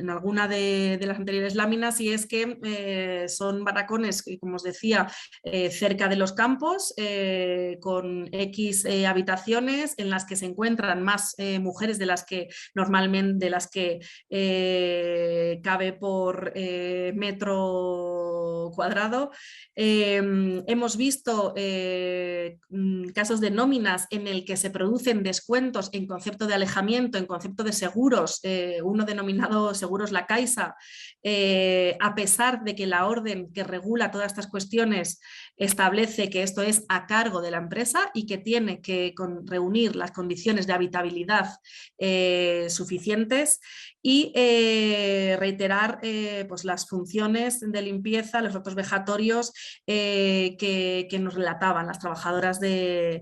S5: alguna de las anteriores láminas, y es que son barracones, como os decía, cerca de los campos, con X habitaciones en las que se encuentran más mujeres de las que normalmente cabe por metro cuadrado. Hemos visto casos de nóminas en el que se producen descuentos en concepto de alejamiento, en concepto de seguros, uno denominado Seguros La Caixa, a pesar de que la orden que regula todas estas cuestiones establece que esto es a cargo de la empresa y que tiene que reunir las condiciones de habitabilidad suficientes, y reiterar pues las funciones de limpieza, los datos vejatorios que nos relataban las trabajadoras del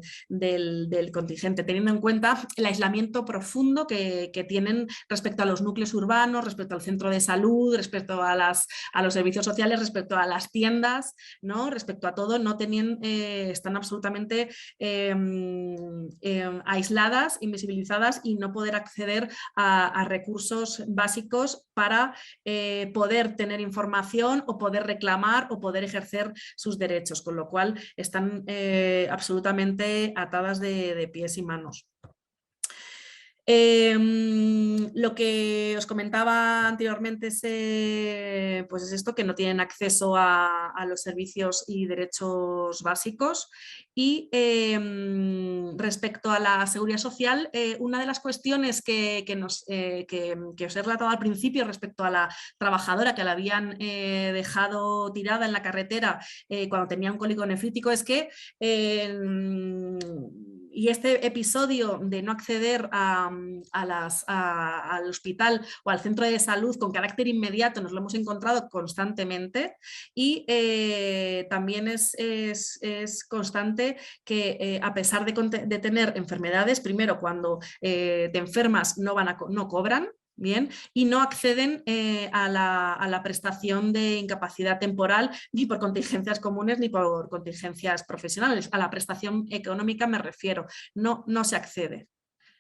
S5: contingente, teniendo en cuenta el aislamiento profundo que tienen respecto a los núcleos urbanos, respecto al centro de salud, respecto a los servicios sociales, respecto a las tiendas, ¿no? Respecto a todo, no tenían, están absolutamente aisladas, invisibilizadas, y no poder acceder a recursos básicos para poder tener información o poder reclamar o poder ejercer sus derechos, con lo cual están absolutamente atadas de pies y manos. Lo que os comentaba anteriormente pues es esto, que no tienen acceso a los servicios y derechos básicos. Y respecto a la seguridad social, una de las cuestiones que os he relatado al principio respecto a la trabajadora que la habían dejado tirada en la carretera cuando tenía un cólico nefrítico, es que y este episodio de no acceder al hospital o al centro de salud con carácter inmediato nos lo hemos encontrado constantemente, y también es constante que a pesar de tener enfermedades, primero cuando te enfermas no cobran, Bien, y no acceden a la prestación de incapacidad temporal ni por contingencias comunes ni por contingencias profesionales. A la prestación económica me refiero, no se accede.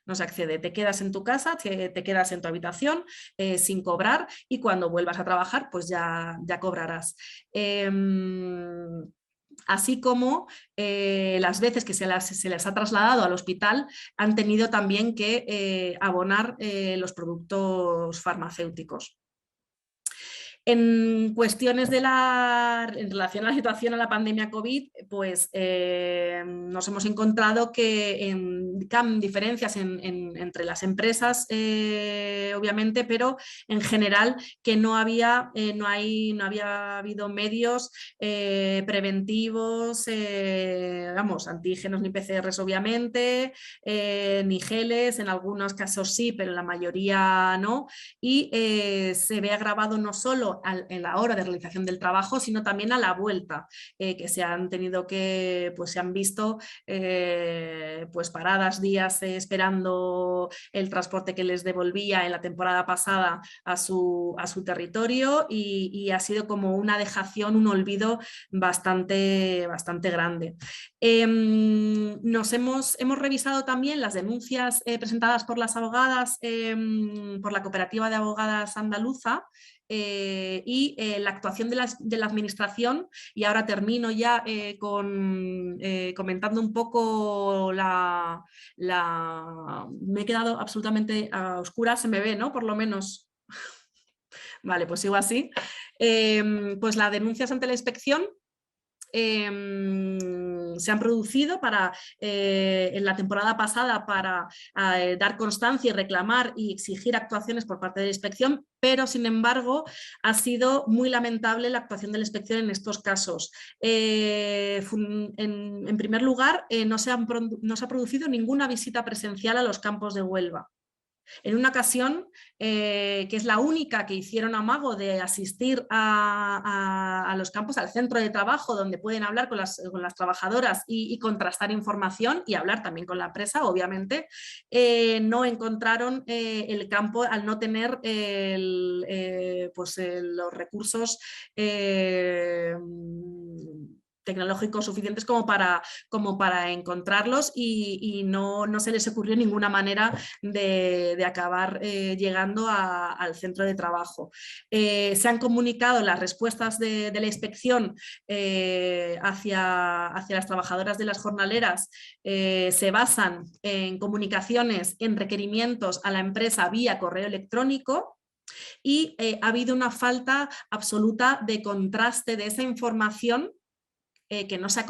S5: No se accede, te quedas en tu casa, te quedas en tu habitación sin cobrar y cuando vuelvas a trabajar pues ya cobrarás. Así como las veces que se les ha trasladado al hospital han tenido también que abonar los productos farmacéuticos. En cuestiones en relación a la situación a la pandemia COVID, pues nos hemos encontrado que diferencias entre las empresas, obviamente, pero en general que no había habido medios preventivos, antígenos ni PCRs obviamente, ni geles, en algunos casos sí, pero en la mayoría no, y se ve agravado no solo en la hora de realización del trabajo, sino también a la vuelta, que se han tenido que, pues se han visto pues paradas días esperando el transporte que les devolvía en la temporada pasada a su territorio y ha sido como una dejación, un olvido bastante grande. Hemos revisado también las denuncias presentadas por las abogadas, por la Cooperativa de Abogadas Andaluza, y la actuación de la administración, y ahora termino ya comentando un poco me he quedado absolutamente a oscuras, se me ve, ¿no? Por lo menos. Vale, pues sigo así. Pues las denuncias ante la inspección se han producido en la temporada pasada para dar constancia y reclamar y exigir actuaciones por parte de la inspección, pero sin embargo ha sido muy lamentable la actuación de la inspección en estos casos. En primer lugar, no se ha producido ninguna visita presencial a los campos de Huelva. En una ocasión, que es la única que hicieron amago de asistir a los campos, al centro de trabajo, donde pueden hablar con las trabajadoras y contrastar información y hablar también con la empresa, obviamente, no encontraron el campo al no tener los recursos tecnológicos suficientes como para encontrarlos y no se les ocurrió ninguna manera de acabar llegando al centro de trabajo. Se han comunicado las respuestas de la inspección hacia las trabajadoras de las jornaleras, se basan en comunicaciones, en requerimientos a la empresa vía correo electrónico, y ha habido una falta absoluta de contraste de esa información que no se ha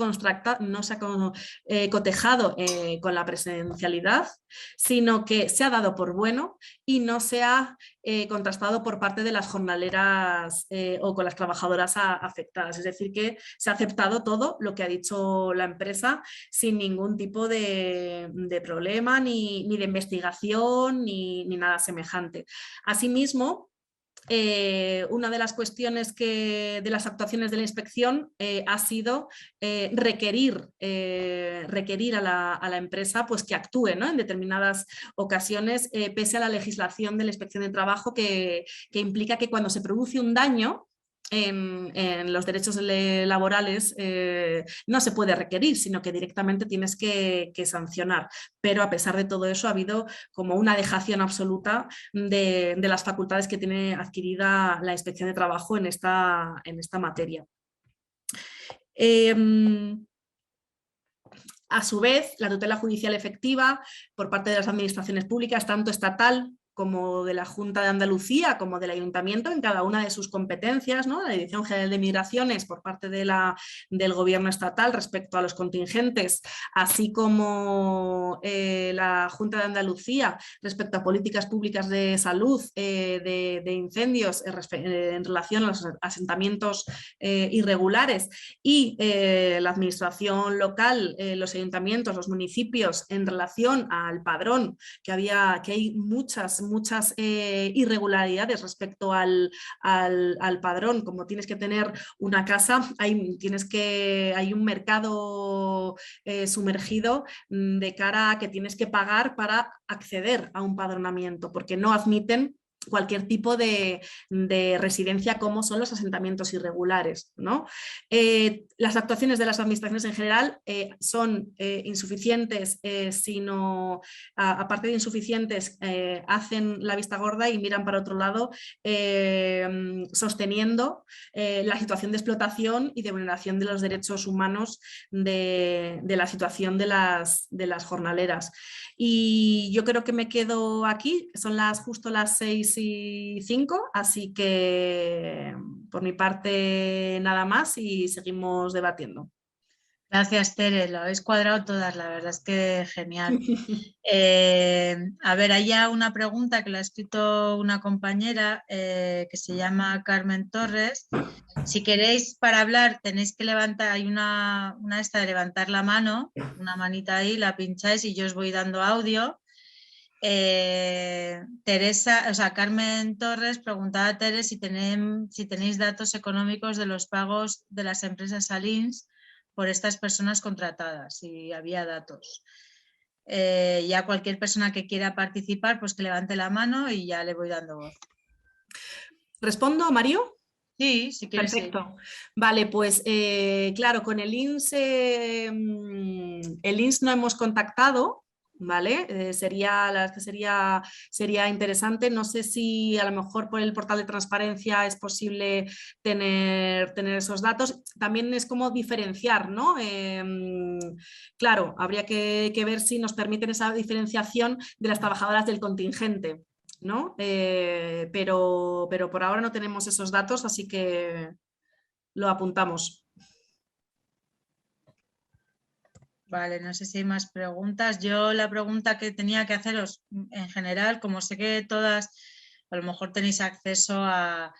S5: cotejado con la presencialidad, sino que se ha dado por bueno y no se ha contrastado por parte de las jornaleras o con las trabajadoras afectadas. Es decir, que se ha aceptado todo lo que ha dicho la empresa sin ningún tipo de problema, ni de investigación, ni nada semejante. Asimismo, una de las cuestiones de las actuaciones de la inspección ha sido requerir a la empresa pues, que actúe, ¿no? En determinadas ocasiones, pese a la legislación de la inspección de trabajo que implica que cuando se produce un daño en los derechos laborales no se puede requerir, sino que directamente tienes que sancionar. Pero a pesar de todo eso ha habido como una dejación absoluta de las facultades que tiene adquirida la inspección de trabajo en esta materia. A su vez, la tutela judicial efectiva por parte de las administraciones públicas, tanto estatal como de la Junta de Andalucía, como del Ayuntamiento, en cada una de sus competencias, ¿no? La Dirección General de Migraciones por parte del Gobierno estatal respecto a los contingentes, así como la Junta de Andalucía respecto a políticas públicas de salud, de incendios en relación a los asentamientos irregulares, y la Administración local, los ayuntamientos, los municipios, en relación al padrón, que hay muchas irregularidades respecto al padrón. Como tienes que tener una casa, hay un mercado sumergido de cara a que tienes que pagar para acceder a un padronamiento, porque no admiten cualquier tipo de residencia como son los asentamientos irregulares, ¿no? Las actuaciones de las administraciones en general son insuficientes, sino aparte de insuficientes, hacen la vista gorda y miran para otro lado, sosteniendo la situación de explotación y de vulneración de los derechos humanos de la situación de las jornaleras. Y yo creo que me quedo aquí, son justo las 6:05, así que por mi parte nada más y seguimos debatiendo.
S1: Gracias, Tere, lo habéis cuadrado todas, la verdad es que genial. A ver, hay ya una pregunta que la ha escrito una compañera que se llama Carmen Torres. Si queréis para hablar tenéis que levantar, hay una esta de levantar la mano, una manita ahí, la pincháis y yo os voy dando audio. Carmen Torres preguntaba a Tere si tenéis datos económicos de los pagos de las empresas Alins por estas personas contratadas, si había datos. Ya cualquier persona que quiera participar, pues que levante la mano y ya le voy dando voz.
S5: ¿Respondo, Mario?
S1: Sí, si quieres.
S5: Perfecto. Sí. Vale, pues claro, con el INS no hemos contactado, ¿vale? Sería interesante. No sé si a lo mejor por el portal de transparencia es posible tener esos datos. También es como diferenciar, ¿no? Claro, habría que ver si nos permiten esa diferenciación de las trabajadoras del contingente, ¿no? Pero por ahora no tenemos esos datos, así que lo apuntamos.
S1: Vale, no sé si hay más preguntas. Yo la pregunta que tenía que haceros en general, como sé que todas a lo mejor tenéis acceso a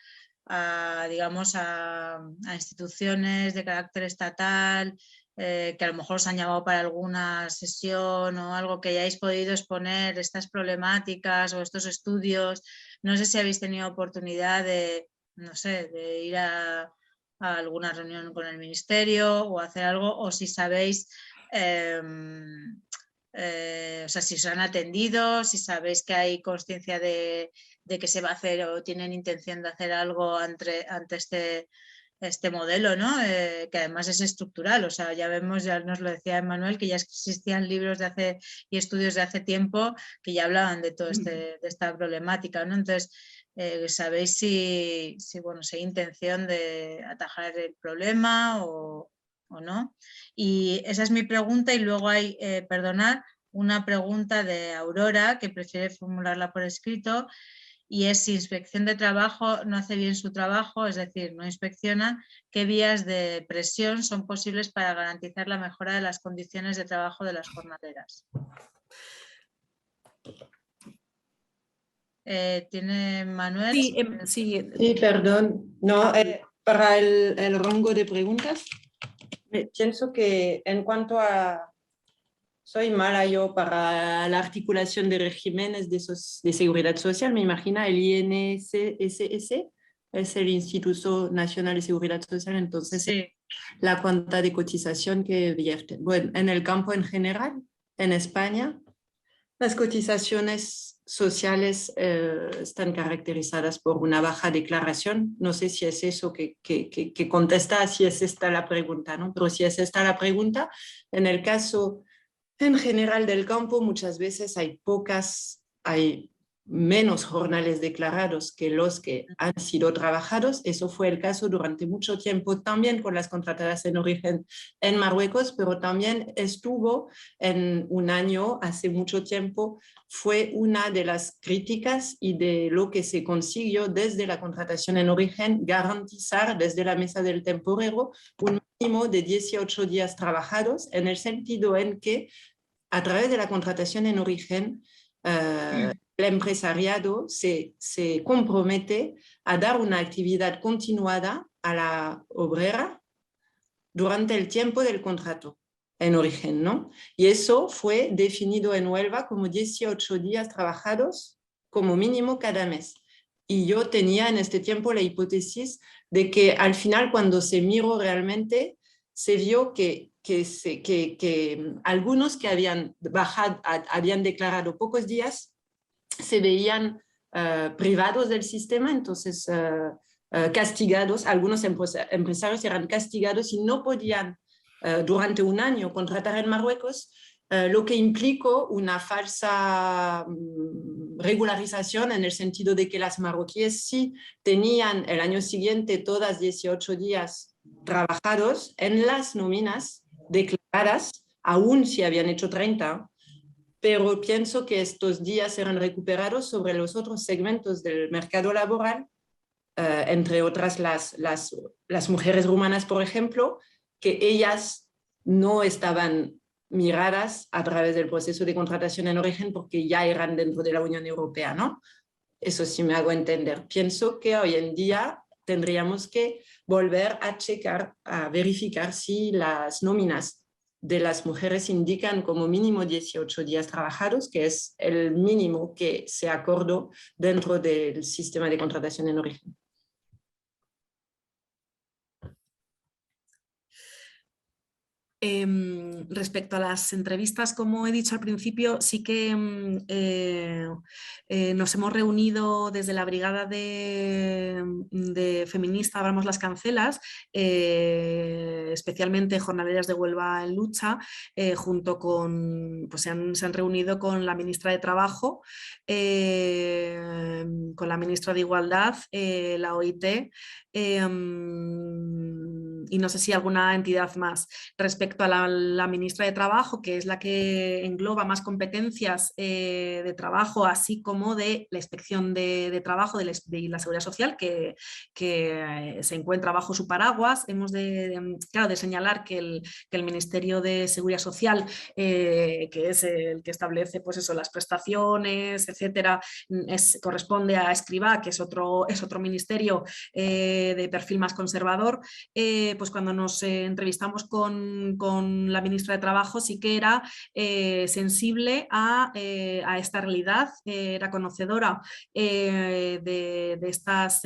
S1: instituciones de carácter estatal, que a lo mejor os han llamado para alguna sesión o algo que hayáis podido exponer estas problemáticas o estos estudios. No sé si habéis tenido oportunidad de, no sé, de ir a alguna reunión con el ministerio o hacer algo, o si sabéis, o sea, si os han atendido, si sabéis que hay consciencia de que se va a hacer o tienen intención de hacer algo ante este modelo, ¿no? Que además es estructural, o sea, ya vemos, ya nos lo decía Emmanuel, que ya existían libros y estudios de hace tiempo que ya hablaban de toda esta problemática, ¿no? Entonces, ¿sabéis si hay intención de atajar el problema o no? Y esa es mi pregunta, y luego hay, perdonad, una pregunta de Aurora que prefiere formularla por escrito, y es si Inspección de Trabajo no hace bien su trabajo, es decir, no inspecciona, ¿qué vías de presión son posibles para garantizar la mejora de las condiciones de trabajo de las jornaleras? ¿Tiene Manuel?
S5: Sí,
S3: perdón. No, para el rango de preguntas, pienso que en cuanto a... Soy mala yo para la articulación de regímenes de seguridad social. Me imagino el INSS es el Instituto Nacional de Seguridad Social, entonces
S1: sí.
S3: La cuenta de cotización que vierten. Bueno, en el campo en general, en España, las cotizaciones sociales están caracterizadas por una baja declaración. No sé si es eso que contesta, si es esta la pregunta, ¿no? Pero si es esta la pregunta, en el caso en general del campo, muchas veces hay menos jornales declarados que los que han sido trabajados. Eso fue el caso durante mucho tiempo también con las contratadas en origen en Marruecos, pero también estuvo en un año, hace mucho tiempo, fue una de las críticas y de lo que se consiguió desde la contratación en origen, garantizar desde la mesa del temporero un mínimo de 18 días trabajados, en el sentido en que a través de la contratación en origen, el empresariado se compromete a dar una actividad continuada a la obrera durante el tiempo del contrato en origen, ¿no? Y eso fue definido en Huelva como 18 días trabajados como mínimo cada mes. Y yo tenía en este tiempo la hipótesis de que al final, cuando se miró realmente, se vio que algunos que habían declarado pocos días se veían privados del sistema, entonces castigados, algunos empresarios eran castigados y no podían durante un año contratar en Marruecos, lo que implicó una falsa regularización en el sentido de que las marroquíes sí tenían el año siguiente todas 18 días trabajados en las nóminas declaradas, aún si habían hecho 30, pero pienso que estos días serán recuperados sobre los otros segmentos del mercado laboral, entre otras las mujeres rumanas, por ejemplo, que ellas no estaban miradas a través del proceso de contratación en origen porque ya eran dentro de la Unión Europea, ¿no? Eso sí me hago entender. Pienso que hoy en día tendríamos que volver a checar, a verificar si las nóminas de las mujeres indican como mínimo 18 días trabajados, que es el mínimo que se acordó dentro del sistema de contratación en origen.
S5: Respecto a las entrevistas, como he dicho al principio, sí que nos hemos reunido desde la brigada de feminista Abramos las Cancelas, especialmente jornaleras de Huelva en lucha, junto con, pues se han reunido con la ministra de Trabajo, con la ministra de Igualdad, la OIT, y no sé si alguna entidad más. Respecto a la ministra de Trabajo, que es la que engloba más competencias de trabajo, así como de la inspección de trabajo de la seguridad social, que se encuentra bajo su paraguas. Hemos de señalar que el Ministerio de Seguridad Social, que es el que establece pues eso, las prestaciones, etcétera, corresponde a Escrivá, que es otro ministerio de perfil más conservador. Pues cuando nos entrevistamos con la ministra de Trabajo sí que era sensible a esta realidad, era conocedora de estas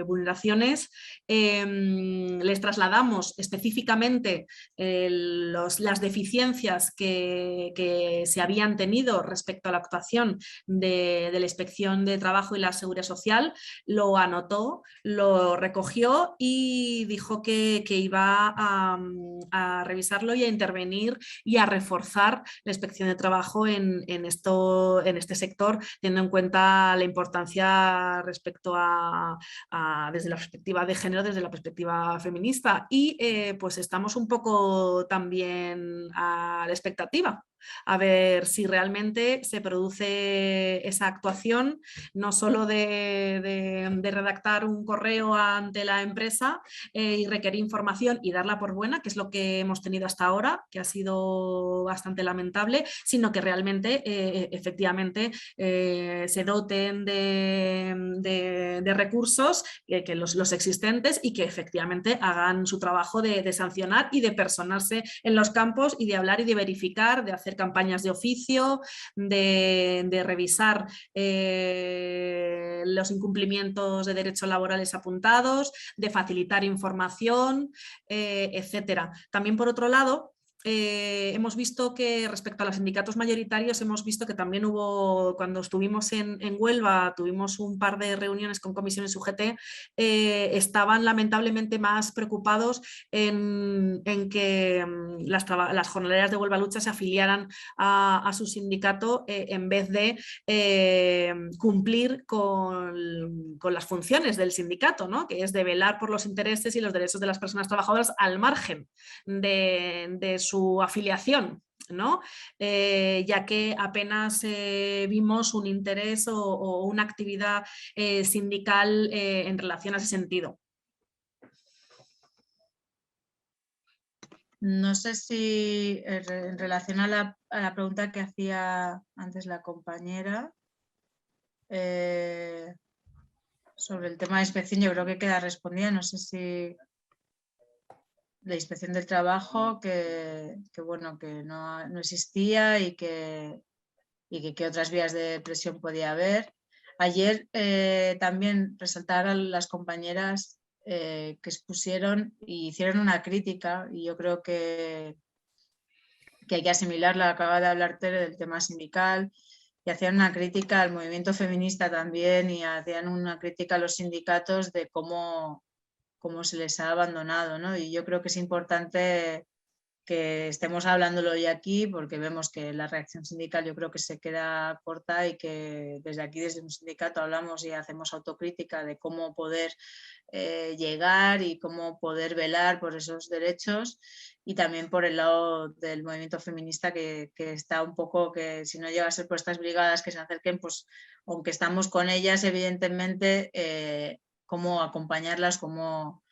S5: vulneraciones. Les trasladamos específicamente las deficiencias que se habían tenido respecto a la actuación de la Inspección de Trabajo y la Seguridad Social, lo anotó, lo recogió y dijo que iba a revisarlo y a intervenir y a reforzar la inspección de trabajo en este sector, teniendo en cuenta la importancia respecto desde la perspectiva de género, desde la perspectiva feminista. Y pues estamos un poco también a la expectativa, a ver si realmente se produce esa actuación, no solo de redactar un correo ante la empresa y requerir información y darla por buena, que es lo que hemos tenido hasta ahora, que ha sido bastante lamentable, sino que realmente efectivamente se doten de recursos, que los existentes, y que efectivamente hagan su trabajo de sancionar y de personarse en los campos y de hablar y de verificar, de hacer campañas de oficio, de revisar los incumplimientos de derechos laborales apuntados, de facilitar información, etcétera. También, por otro lado, hemos visto que respecto a los sindicatos mayoritarios, hemos visto que también hubo, cuando estuvimos en Huelva, tuvimos un par de reuniones con comisiones UGT, estaban lamentablemente más preocupados en que las jornaleras de Huelva Lucha se afiliaran a su sindicato en vez de cumplir con las funciones del sindicato, ¿no? Que es de velar por los intereses y los derechos de las personas trabajadoras al margen de su afiliación, ¿no? Ya que apenas vimos un interés o una actividad sindical en relación a ese sentido.
S1: No sé si en relación a la pregunta que hacía antes la compañera sobre el tema de inspección, yo creo que queda respondida. No sé si la inspección del trabajo, que bueno, que no existía y que qué otras vías de presión podía haber. Ayer también resaltar a las compañeras que expusieron y hicieron una crítica, y yo creo que hay que asimilarla. Acaba de hablar Tere del tema sindical, y hacían una crítica al movimiento feminista también y hacían una crítica a los sindicatos de cómo se les ha abandonado, ¿no? Y yo creo que es importante que estemos hablándolo hoy aquí porque vemos que la reacción sindical yo creo que se queda corta y que desde aquí, desde un sindicato, hablamos y hacemos autocrítica de cómo poder llegar y cómo poder velar por esos derechos, y también por el lado del movimiento feminista que está un poco, que si no llega a ser por estas brigadas que se acerquen, pues aunque estamos con ellas, evidentemente, cómo acompañarlas, cómo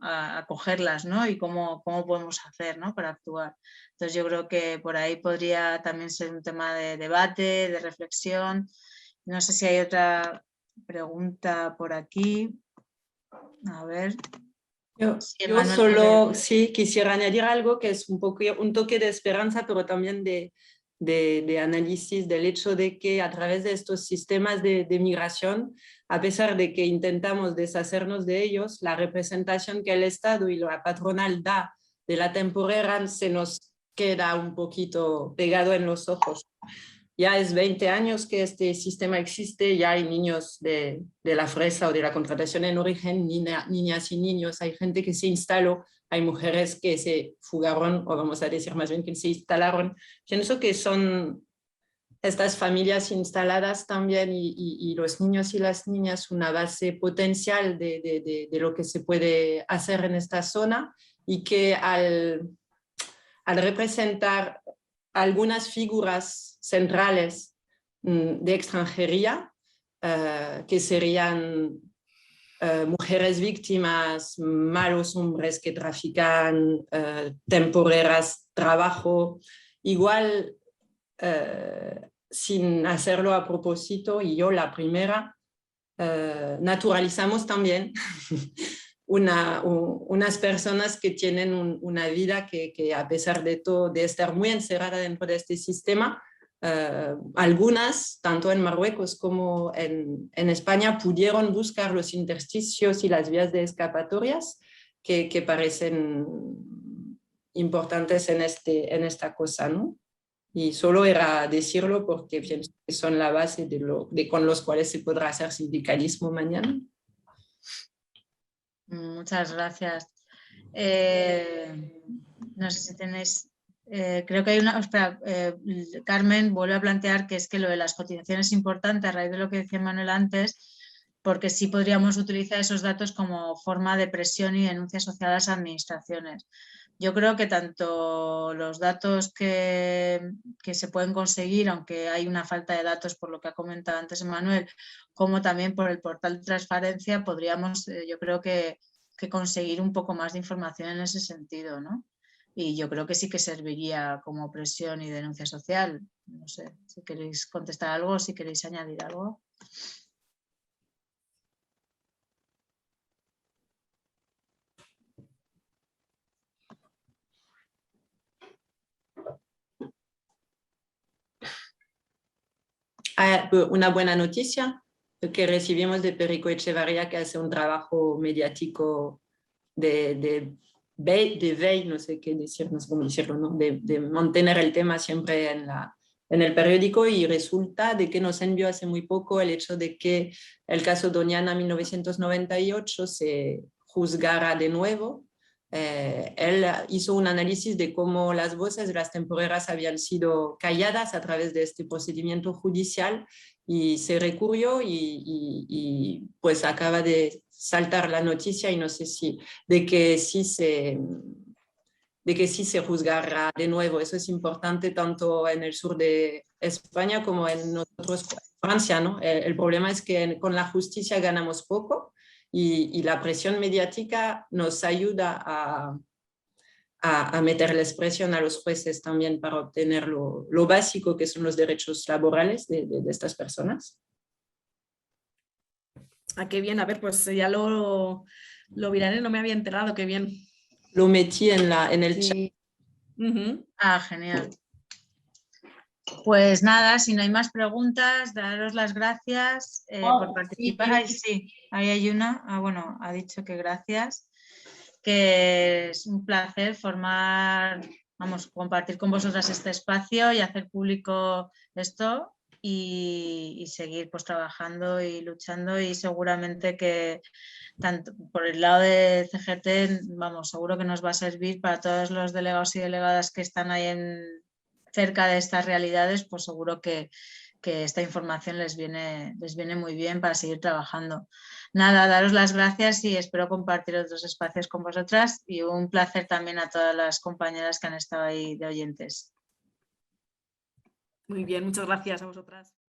S1: acogerlas, ¿no? Y cómo podemos hacer, ¿no? Para actuar. Entonces yo creo que por ahí podría también ser un tema de debate, de reflexión. No sé si hay otra pregunta por aquí. A ver.
S3: Yo
S1: Manuel,
S3: solo sí quisiera añadir algo que es un toque de esperanza, pero también de análisis del hecho de que a través de estos sistemas de migración, a pesar de que intentamos deshacernos de ellos, la representación que el Estado y la patronal da de la temporera se nos queda un poquito pegado en los ojos. Ya es 20 años que este sistema existe, ya hay niños de la fresa o de la contratación en origen, niñas y niños, hay gente que se instaló, hay mujeres que se fugaron, o vamos a decir más bien que se instalaron. Pienso que son estas familias instaladas también y los niños y las niñas una base potencial de lo que se puede hacer en esta zona, y que al representar algunas figuras centrales de extranjería, que serían mujeres víctimas, malos hombres que trafican, temporeras, trabajo, igual sin hacerlo a propósito, y yo la primera, naturalizamos también unas personas que tienen una vida que a pesar de todo, de estar muy encerrada dentro de este sistema, algunas, tanto en Marruecos como en España, pudieron buscar los intersticios y las vías de escapatorias que parecen importantes en esta cosa, ¿no? Y solo era decirlo porque pienso que son la base con los cuales se podrá hacer sindicalismo mañana.
S1: Muchas gracias. No sé si tenéis... creo que hay una... Espera, Carmen vuelve a plantear que es que lo de las cotizaciones es importante a raíz de lo que decía Manuel antes, porque sí podríamos utilizar esos datos como forma de presión y denuncia asociada a las administraciones. Yo creo que tanto los datos que se pueden conseguir, aunque hay una falta de datos por lo que ha comentado antes Manuel, como también por el portal de transparencia, podríamos, yo creo que conseguir un poco más de información en ese sentido, ¿no? Y yo creo que sí que serviría como presión y denuncia social. No sé, si queréis contestar algo, si queréis añadir algo.
S3: Una buena noticia que recibimos de Perico Echevarría, que hace un trabajo mediático de no sé qué decir, no sé cómo decirlo, ¿no? de mantener el tema siempre en el periódico, y resulta de que nos envió hace muy poco el hecho de que el caso Doñana 1998 se juzgara de nuevo. Él hizo un análisis de cómo las voces de las temporeras habían sido calladas a través de este procedimiento judicial, y se recurrió y pues acaba de saltar la noticia, y no sé si de que sí se juzgará de nuevo. Eso es importante tanto en el sur de España como en nosotros, Francia, ¿no? El problema es que con la justicia ganamos poco, y la presión mediática nos ayuda a meterles presión a los jueces también para obtener lo básico, que son los derechos laborales de estas personas.
S5: Ah, qué bien. A ver, pues ya lo miraré, no me había enterado, qué bien.
S3: Lo metí en el chat.
S1: Ah, genial. Pues nada, si no hay más preguntas, daros las gracias por participar. Sí, ahí hay una. Bueno, ha dicho que gracias, que es un placer formar vamos, compartir con vosotras este espacio y hacer público esto y seguir pues trabajando y luchando, y seguramente que tanto por el lado de CGT, vamos, seguro que nos va a servir para todos los delegados y delegadas que están ahí cerca de estas realidades, pues seguro que esta información les viene muy bien para seguir trabajando. Nada, daros las gracias y espero compartir otros espacios con vosotras, y un placer también a todas las compañeras que han estado ahí de oyentes.
S5: Muy bien, muchas gracias a vosotras.